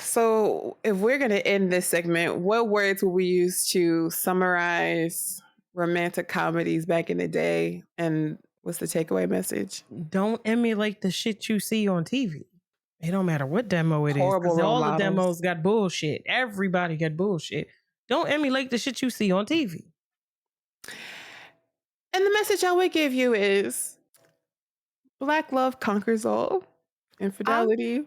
So, if we're gonna end this segment, what words will we use to summarize romantic comedies back in the day? And what's the takeaway message? Don't emulate the shit you see on TV. It don't matter what demo it is, Horrible because role all the models. demos got bullshit. Everybody got bullshit. Don't emulate the shit you see on TV. And the message I would give you is Black love conquers all. Infidelity,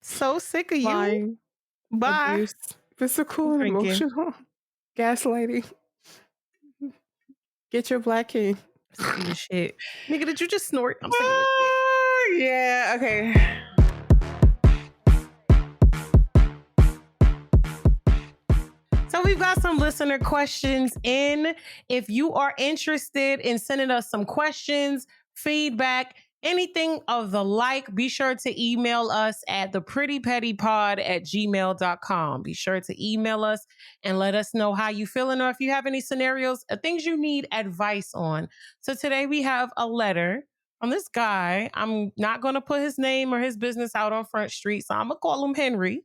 So sick of you. lying, Bye. abuse, physical I'm and drinking. emotional, gaslighting. Get your Black king. Saying this shit. Nigga, did you just snort? I'm saying this shit. Yeah, okay. So we've got some listener questions in. If you are interested in sending us some questions, feedback, anything of the like, be sure to email us at theprettypettypod@gmail.com. Be sure to email us and let us know how you feeling, or if you have any scenarios or things you need advice on. So today we have a letter from this guy. I'm not going to put his name or his business out on Front Street, so I'm going to call him Henry.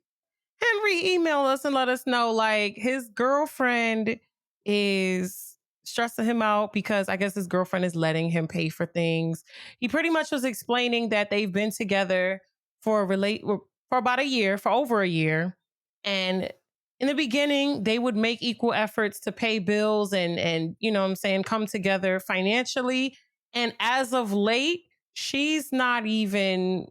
Henry emailed us and let us know, like, his girlfriend is stressing him out because I guess his girlfriend is letting him pay for things. He pretty much was explaining that they've been together for about a year, for over a year. And in the beginning, they would make equal efforts to pay bills and you know what I'm saying, come together financially. And as of late, she's not even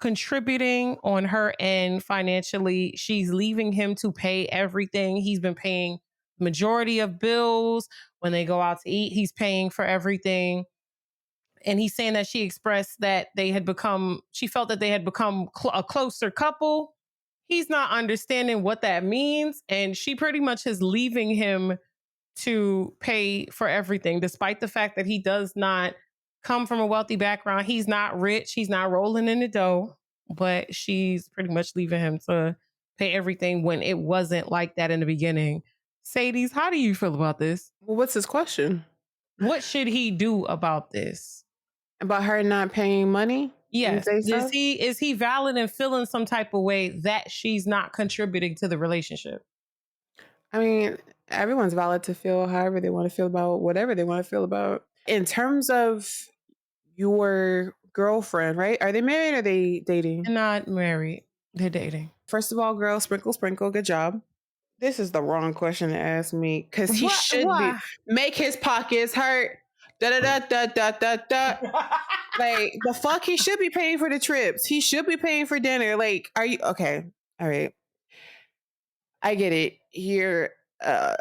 contributing on her end financially. She's leaving him to pay everything. He's been paying majority of bills. When they go out to eat, he's paying for everything. And he's saying that she expressed that she felt that they had become a closer couple. He's not understanding what that means. And she pretty much is leaving him to pay for everything, despite the fact that he does not come from a wealthy background. He's not rich. He's not rolling in the dough, but she's pretty much leaving him to pay everything when it wasn't like that in the beginning. Cedes, how do you feel about this? Well, what's his question? What should he do about this? About her not paying money? Yes. You say so? Is he valid in feeling some type of way that she's not contributing to the relationship? I mean, everyone's valid to feel however they want to feel about whatever they want to feel about. In terms of your girlfriend, right? Are they married or are they dating? They're not married. They're dating. First of all, girl, sprinkle, sprinkle, good job. This is the wrong question to ask me because he should be make his pockets hurt. Da da da da da da. Like the fuck, he should be paying for the trips. He should be paying for dinner. Like, are you okay? All right, I get it. You're a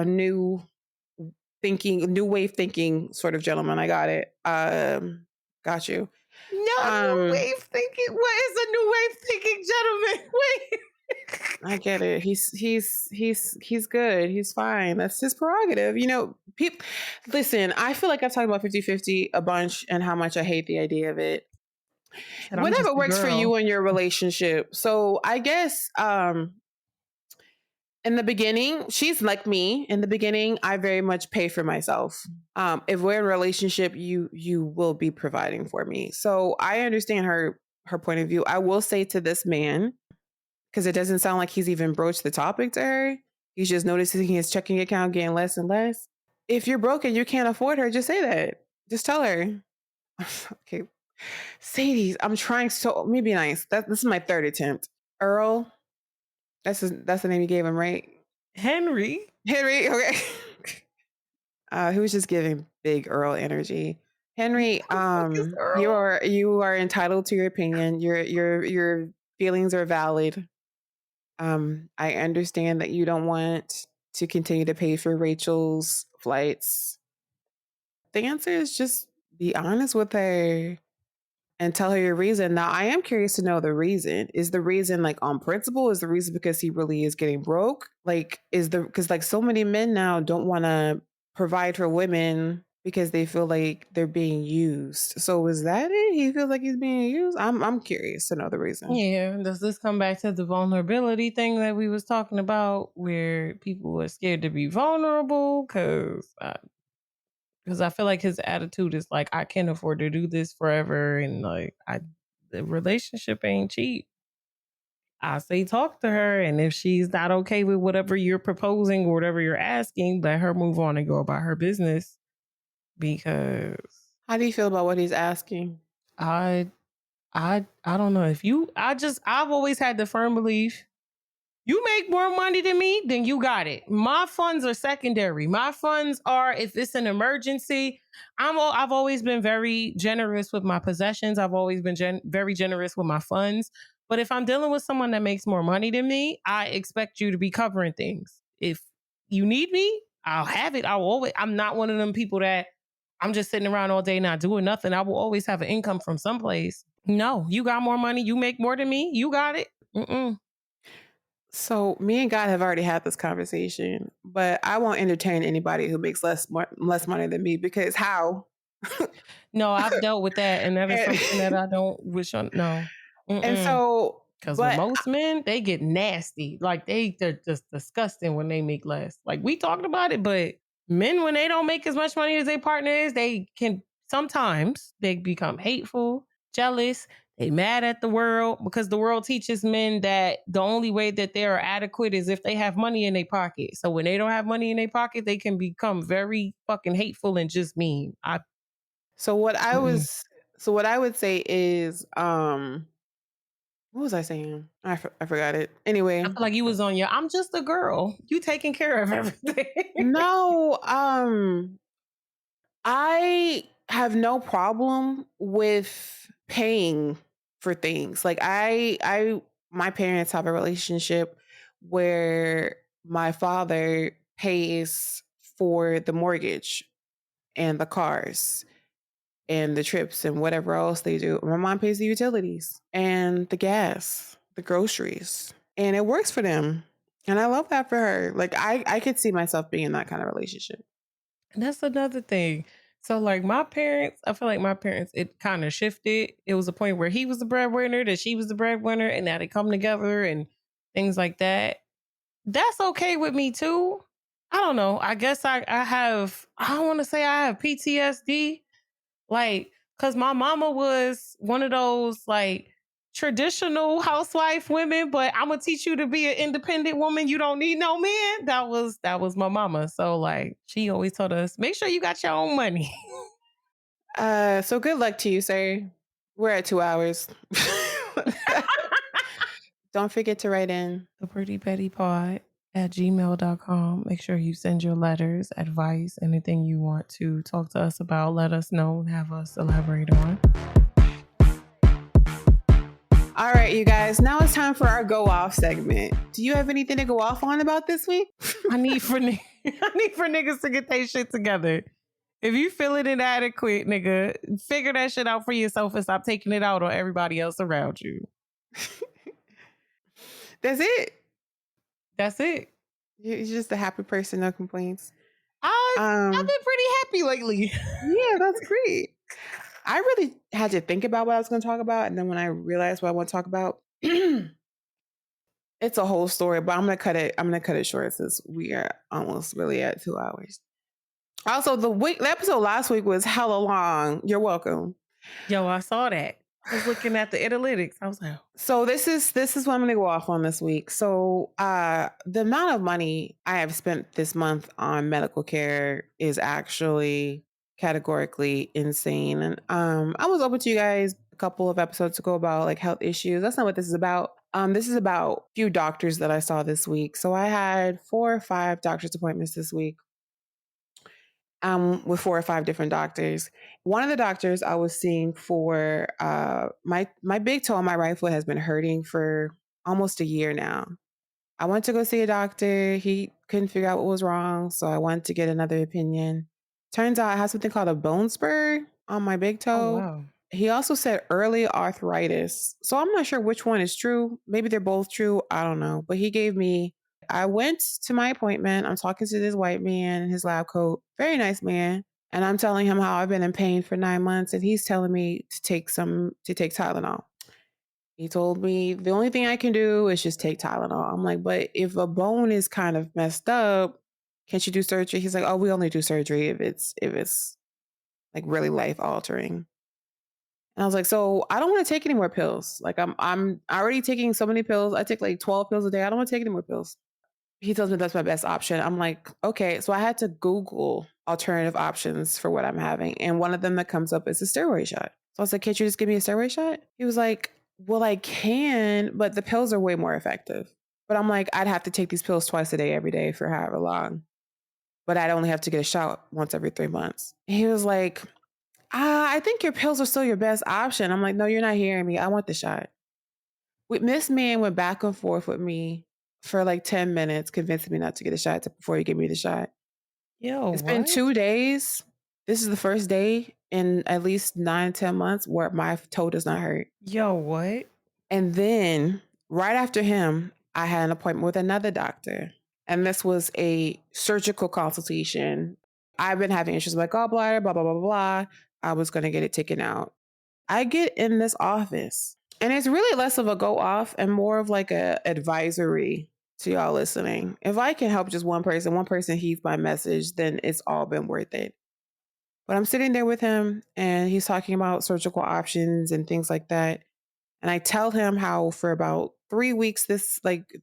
new wave thinking sort of gentleman. I got it. Got you. No, new wave thinking. What is a new wave thinking gentleman? Wait. I get it. He's good. He's fine. That's his prerogative. You know, people listen, I feel like I've talked about 50-50 a bunch and how much I hate the idea of it. Whatever works for you in your relationship. So I guess in the beginning, she's like me. In the beginning, I very much pay for myself. If we're in a relationship, you will be providing for me. So I understand her point of view. I will say to this man, because it doesn't sound like he's even broached the topic to her. He's just noticing his checking account getting less and less. If you're broke and you can't afford her, just say that. Just tell her. Okay. Cedes, I'm trying so... Let me be nice. This is my third attempt. Earl. That's the name you gave him, right? Henry. Okay. He was just giving big Earl energy. Henry, you are entitled to your opinion. Your feelings are valid. I understand that you don't want to continue to pay for Rachel's flights. The answer is just be honest with her and tell her your reason. Now, I am curious to know the reason. Is the reason like on principle? Is the reason because he really is getting broke? Like, because like so many men now don't want to provide for women because they feel like they're being used. So is that it? He feels like he's being used? I'm curious to know the reason. Yeah. Does this come back to the vulnerability thing that we was talking about, where people are scared to be vulnerable? Because I feel like his attitude is like, I can't afford to do this forever, and like the relationship ain't cheap. I say talk to her, and if she's not okay with whatever you're proposing or whatever you're asking, let her move on and go about her business. Because how do you feel about what he's asking? I I don't know if you. I've always had the firm belief. You make more money than me, then you got it. My funds are secondary. My funds are if it's an emergency. I've always been very generous with my possessions. I've always been very generous with my funds. But if I'm dealing with someone that makes more money than me, I expect you to be covering things. If you need me, I'll have it. I'm not one of them people that I'm just sitting around all day not doing nothing. I will always have an income from someplace. No, you got more money. You make more than me. You got it. Mm-mm. So me and God have already had this conversation, but I won't entertain anybody who makes less money than me because how? No, I've dealt with that, and that is and, something that I don't wish on. No, and so, because with but most men, they get nasty. Like they're just disgusting when they make less. Like we talked about it, but men when they don't make as much money as their partner is, they can sometimes they become hateful, jealous. They mad at the world because the world teaches men that the only way that they are adequate is if they have money in their pocket. So when they don't have money in their pocket, they can become very fucking hateful and just mean. so what I Mm-mm. was, so what I would say is, what was I saying? I forgot it. I Anyway, feel like you was on your I'm just a girl. You taking care of everything. no, I have no problem with paying for things. Like my parents have a relationship where my father pays for the mortgage and the cars and the trips and whatever else they do. My mom pays the utilities and the gas, the groceries, and it works for them. And I love that for her. Like I could see myself being in that kind of relationship. And that's another thing. So like my parents, I feel like my parents, it kind of shifted. It was a point where he was the breadwinner, that she was the breadwinner, and now they come together and things like that. That's okay with me too. I don't know. I guess I don't want to say I have PTSD. Like, cause my mama was one of those like traditional housewife women, but I'm gonna teach you to be an independent woman. You don't need no man. That was my mama. So like she always told us, make sure you got your own money. So good luck to you, sir. We're at 2 hours. Don't forget to write in. The Pretty Petty Pod at gmail.com. Make sure you send your letters, advice, anything you want to talk to us about. Let us know and have us elaborate on. All right, you guys. Now it's time for our go off segment. Do you have anything to go off on about this week? I need for niggas to get their shit together. If you feeling inadequate, nigga, figure that shit out for yourself and stop taking it out on everybody else around you. That's it. That's it. You're just a happy person, no complaints. I've been pretty happy lately. Yeah, that's great. I really had to think about what I was going to talk about, and then when I realized what I want to talk about, it's a whole story. But I'm gonna cut it. I'm gonna cut it short since we are almost really at 2 hours. Also, the episode last week was hella long. You're welcome. Yo, I saw that. I was looking at the analytics. I was like, So this is what I'm going to go off on this week. So the amount of money I have spent this month on medical care is actually categorically insane. And I was open to you guys a couple of episodes ago about like health issues. That's not what this is about. This is about a few doctors that I saw this week. So I had 4 or 5 doctor's appointments this week. With 4 or 5 different doctors. One of the doctors I was seeing for my big toe on my right foot has been hurting for almost a year now. I went to go see a doctor. He couldn't figure out what was wrong, so I went to get another opinion. Turns out I have something called a bone spur on my big toe. oh, wow. He also said early arthritis. So I'm not sure which one is true. Maybe they're both true. I don't know. But I went to my appointment. I'm talking to this white man in his lab coat. Very nice man. And I'm telling him how I've been in pain for 9 months. And he's telling me to take Tylenol. He told me the only thing I can do is just take Tylenol. I'm like, but if a bone is kind of messed up, can't you do surgery? He's like, oh, we only do surgery if it's like really life altering. And I was like, so I don't want to take any more pills. Like I'm already taking so many pills. I take like 12 pills a day. I don't want to take any more pills. He tells me that's my best option. I'm like, okay. So I had to Google alternative options for what I'm having. And one of them that comes up is a steroid shot. So I was like, can't you just give me a steroid shot? He was like, well, I can, but the pills are way more effective. But I'm like, I'd have to take these pills twice a day, every day for however long. But I'd only have to get a shot once every 3 months. He was like, I think your pills are still your best option. I'm like, no, you're not hearing me. I want the shot. This man went back and forth with me for like 10 minutes, convincing me not to get a shot before he gave me the shot. Yo, It's been what? 2 days. This is the first day in at least 9, 10 months where my toe does not hurt. Yo, what? And then right after him, I had an appointment with another doctor. And this was a surgical consultation. I've been having issues with my gallbladder, blah, blah, blah, blah, blah. I was going to get it taken out. I get in this office and it's really less of a go off and more of like a advisory to y'all listening. If I can help just one person heeds my message, then it's all been worth it. But I'm sitting there with him and he's talking about surgical options and things like that. And I tell him how for about 3 weeks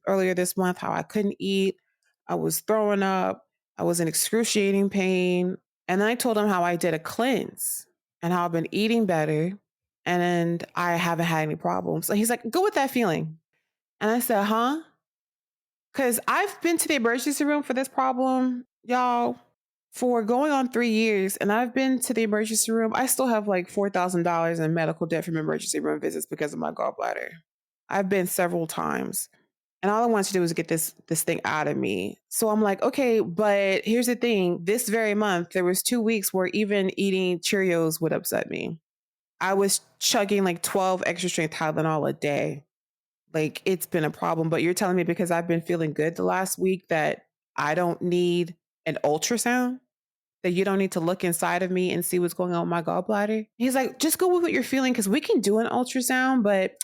earlier this month, how I couldn't eat. I was throwing up. I was in excruciating pain. And then I told him how I did a cleanse and how I've been eating better and I haven't had any problems. And he's like, go with that feeling. And I said, huh? Because I've been to the emergency room for this problem, y'all, for going on 3 years. And I've been to the emergency room. I still have like $4,000 in medical debt from emergency room visits because of my gallbladder. I've been several times. And all I wanted to do was get this thing out of me. So I'm like, okay, but here's the thing. This very month, there was 2 weeks where even eating Cheerios would upset me. I was chugging like 12 extra strength Tylenol a day. Like it's been a problem, but you're telling me because I've been feeling good the last week that I don't need an ultrasound, that you don't need to look inside of me and see what's going on with my gallbladder. He's like, just go with what you're feeling because we can do an ultrasound, but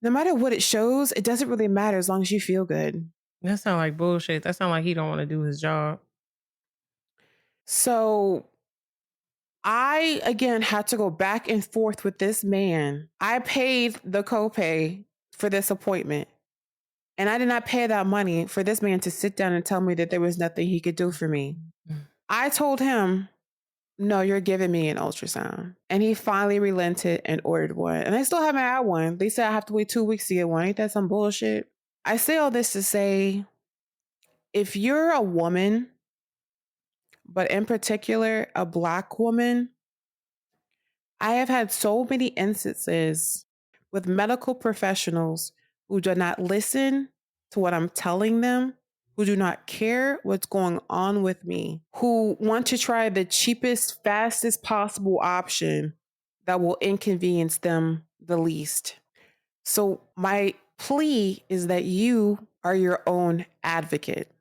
no matter what it shows, it doesn't really matter as long as you feel good. That sound like bullshit. That sound like he don't want to do his job. So I, again, had to go back and forth with this man. I paid the copay for this appointment. And I did not pay that money for this man to sit down and tell me that there was nothing he could do for me. I told him, no, you're giving me an ultrasound. And he finally relented and ordered one. And I still haven't had one. They said I have to wait 2 weeks to get one. Ain't that some bullshit? I say all this to say, if you're a woman, but in particular, a Black woman, I have had so many instances with medical professionals who do not listen to what I'm telling them, who do not care what's going on with me, who want to try the cheapest, fastest possible option that will inconvenience them the least. So my plea is that you are your own advocate.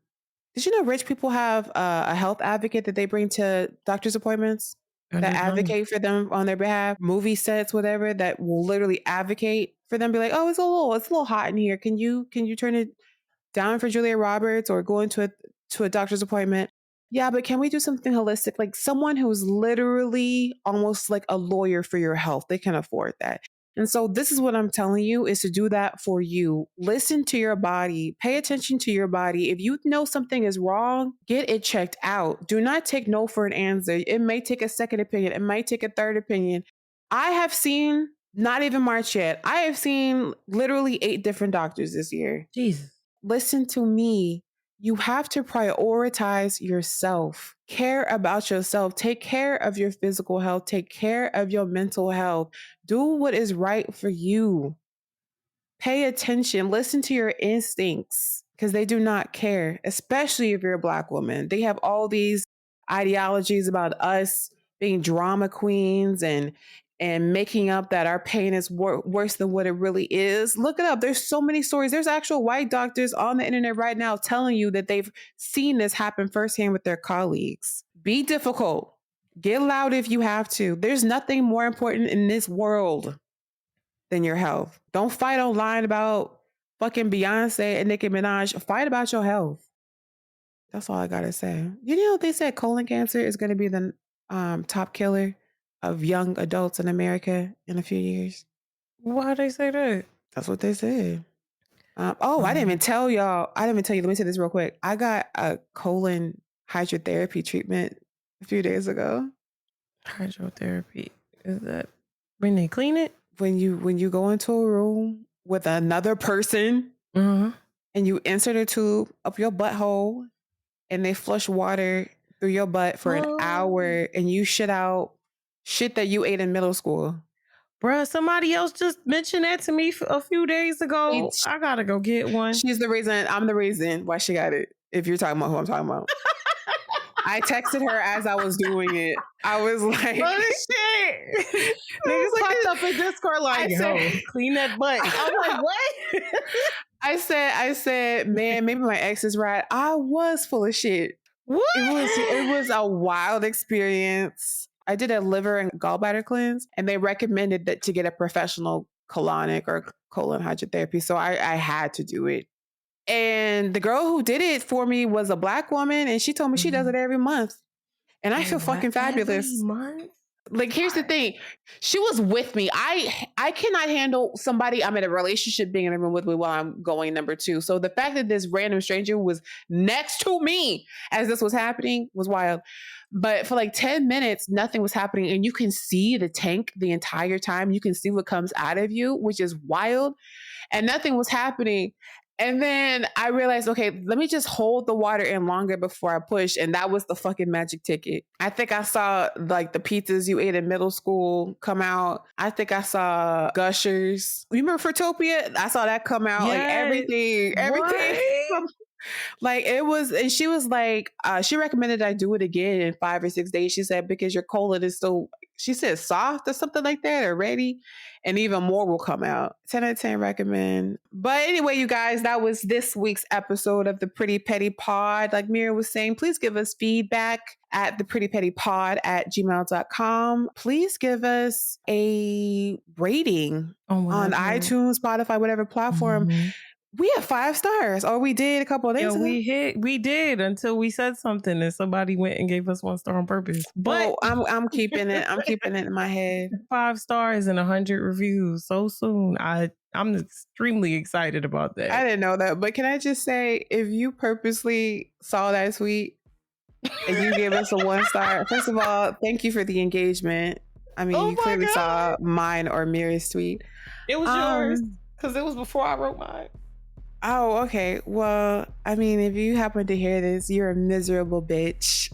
Did you know rich people have a health advocate that they bring to doctor's appointments? I That didn't know. advocate for them on their behalf, movie sets, whatever, that will literally advocate for them, be like, oh, it's a little hot in here. Can you turn it down for Julia Roberts or go into a doctor's appointment? Yeah, but can we do something holistic? Like someone who's literally almost like a lawyer for your health. They can afford that. And so this is what I'm telling you is to do that for you. Listen to your body. Pay attention to your body. If you know something is wrong, get it checked out. Do not take no for an answer. It may take a second opinion. It might take a third opinion. I have seen, not even March yet, I have seen literally 8 different doctors this year. Jesus. Listen to me. You have to prioritize yourself. Care about yourself. Take care of your physical health. Take care of your mental health. Do what is right for you. Pay attention. Listen to your instincts because they do not care, especially if you're a Black woman. They have all these ideologies about us being drama queens and making up that our pain is worse than what it really is. Look it up. There's so many stories. There's actual white doctors on the internet right now telling you that they've seen this happen firsthand with their colleagues. Be difficult. Get loud if you have to. There's nothing more important in this world than your health. Don't fight online about fucking Beyonce and Nicki Minaj. Fight about your health. That's all I gotta say. You know, they said colon cancer is going to be the top killer of young adults in America in a few years. Why they say that? That's what they said. I didn't even tell y'all. I didn't even tell you. Let me say this real quick. I got a colon hydrotherapy treatment a few days ago. Hydrotherapy. Is that When they clean it? When you go into a room with another person Mm-hmm. and you insert a tube up your butthole and they flush water through your butt for an hour and you shit out shit that you ate in middle school. Bruh, somebody else just mentioned that to me a few days ago. I gotta go get one. She's the reason. I'm the reason why she got it. If you're talking about who I'm talking about. I texted her as I was doing it. I was like, shit. Niggas popped up in Discord like, yo, clean that butt. I'm like, what? I said, man, maybe my ex is right. I was full of shit. What? It was a wild experience. I did a liver and gallbladder cleanse, and they recommended that to get a professional colonic or colon hydrotherapy. So I had to do it. And the girl who did it for me was a Black woman, and she told me she does it every month. And I feel fucking fabulous. Every month? Like, here's the thing. She was with me. I cannot handle somebody I'm in a relationship being in a room with me while I'm going number 2. So the fact that this random stranger was next to me as this was happening was wild. But for like 10 minutes, nothing was happening. And you can see the tank the entire time. You can see what comes out of you, which is wild. And nothing was happening. And then I realized, okay, let me just hold the water in longer before I push. And that was the fucking magic ticket. I think I saw like the pizzas you ate in middle school come out. I think I saw Gushers. You remember Fruitopia? I saw that come out. Yes. Like everything. Like it was, and she was like, she recommended I do it again in 5 or 6 days. She said, because your colon is still, she said soft or something like that, or ready, and even more will come out. 10 out of 10 recommend. But anyway, you guys, that was this week's episode of the Pretty Petty Pod. Like Mira was saying, please give us feedback at theprettypettypod@gmail.com. Please give us a rating on iTunes, Spotify, whatever platform. Mm-hmm. We have 5 stars, or we did a couple of days ago. We did until we said something and somebody went and gave us 1 star on purpose. But I'm keeping it. I'm keeping it in my head. 5 stars and 100 reviews so soon. I'm extremely excited about that. I didn't know that, but can I just say, if you purposely saw that tweet and you gave us a 1 star, first of all, thank you for the engagement. I mean, you clearly saw mine or Mira's tweet. It was yours because it was before I wrote mine. Oh, okay. Well, I mean, if you happen to hear this, you're a miserable bitch.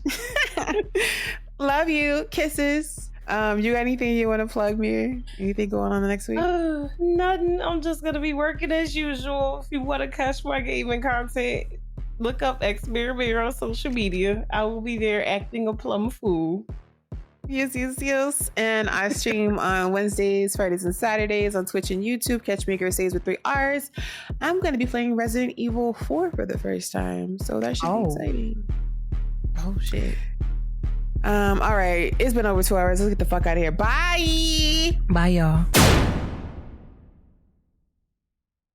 Love you. Kisses. You got anything you want to plug, Mir? Anything going on the next week? Nothing. I'm just going to be working as usual. If you want to catch my gaming content, look up XMir on social media. I will be there acting a plum fool. Yes. And I stream on Wednesdays, Fridays, and Saturdays on Twitch and YouTube. Catch me Cedes with 3 R's. I'm going to be playing Resident Evil 4 for the first time, so that should be exciting. Oh, shit. All right. It's been over 2 hours. Let's get the fuck out of here. Bye. Bye, y'all.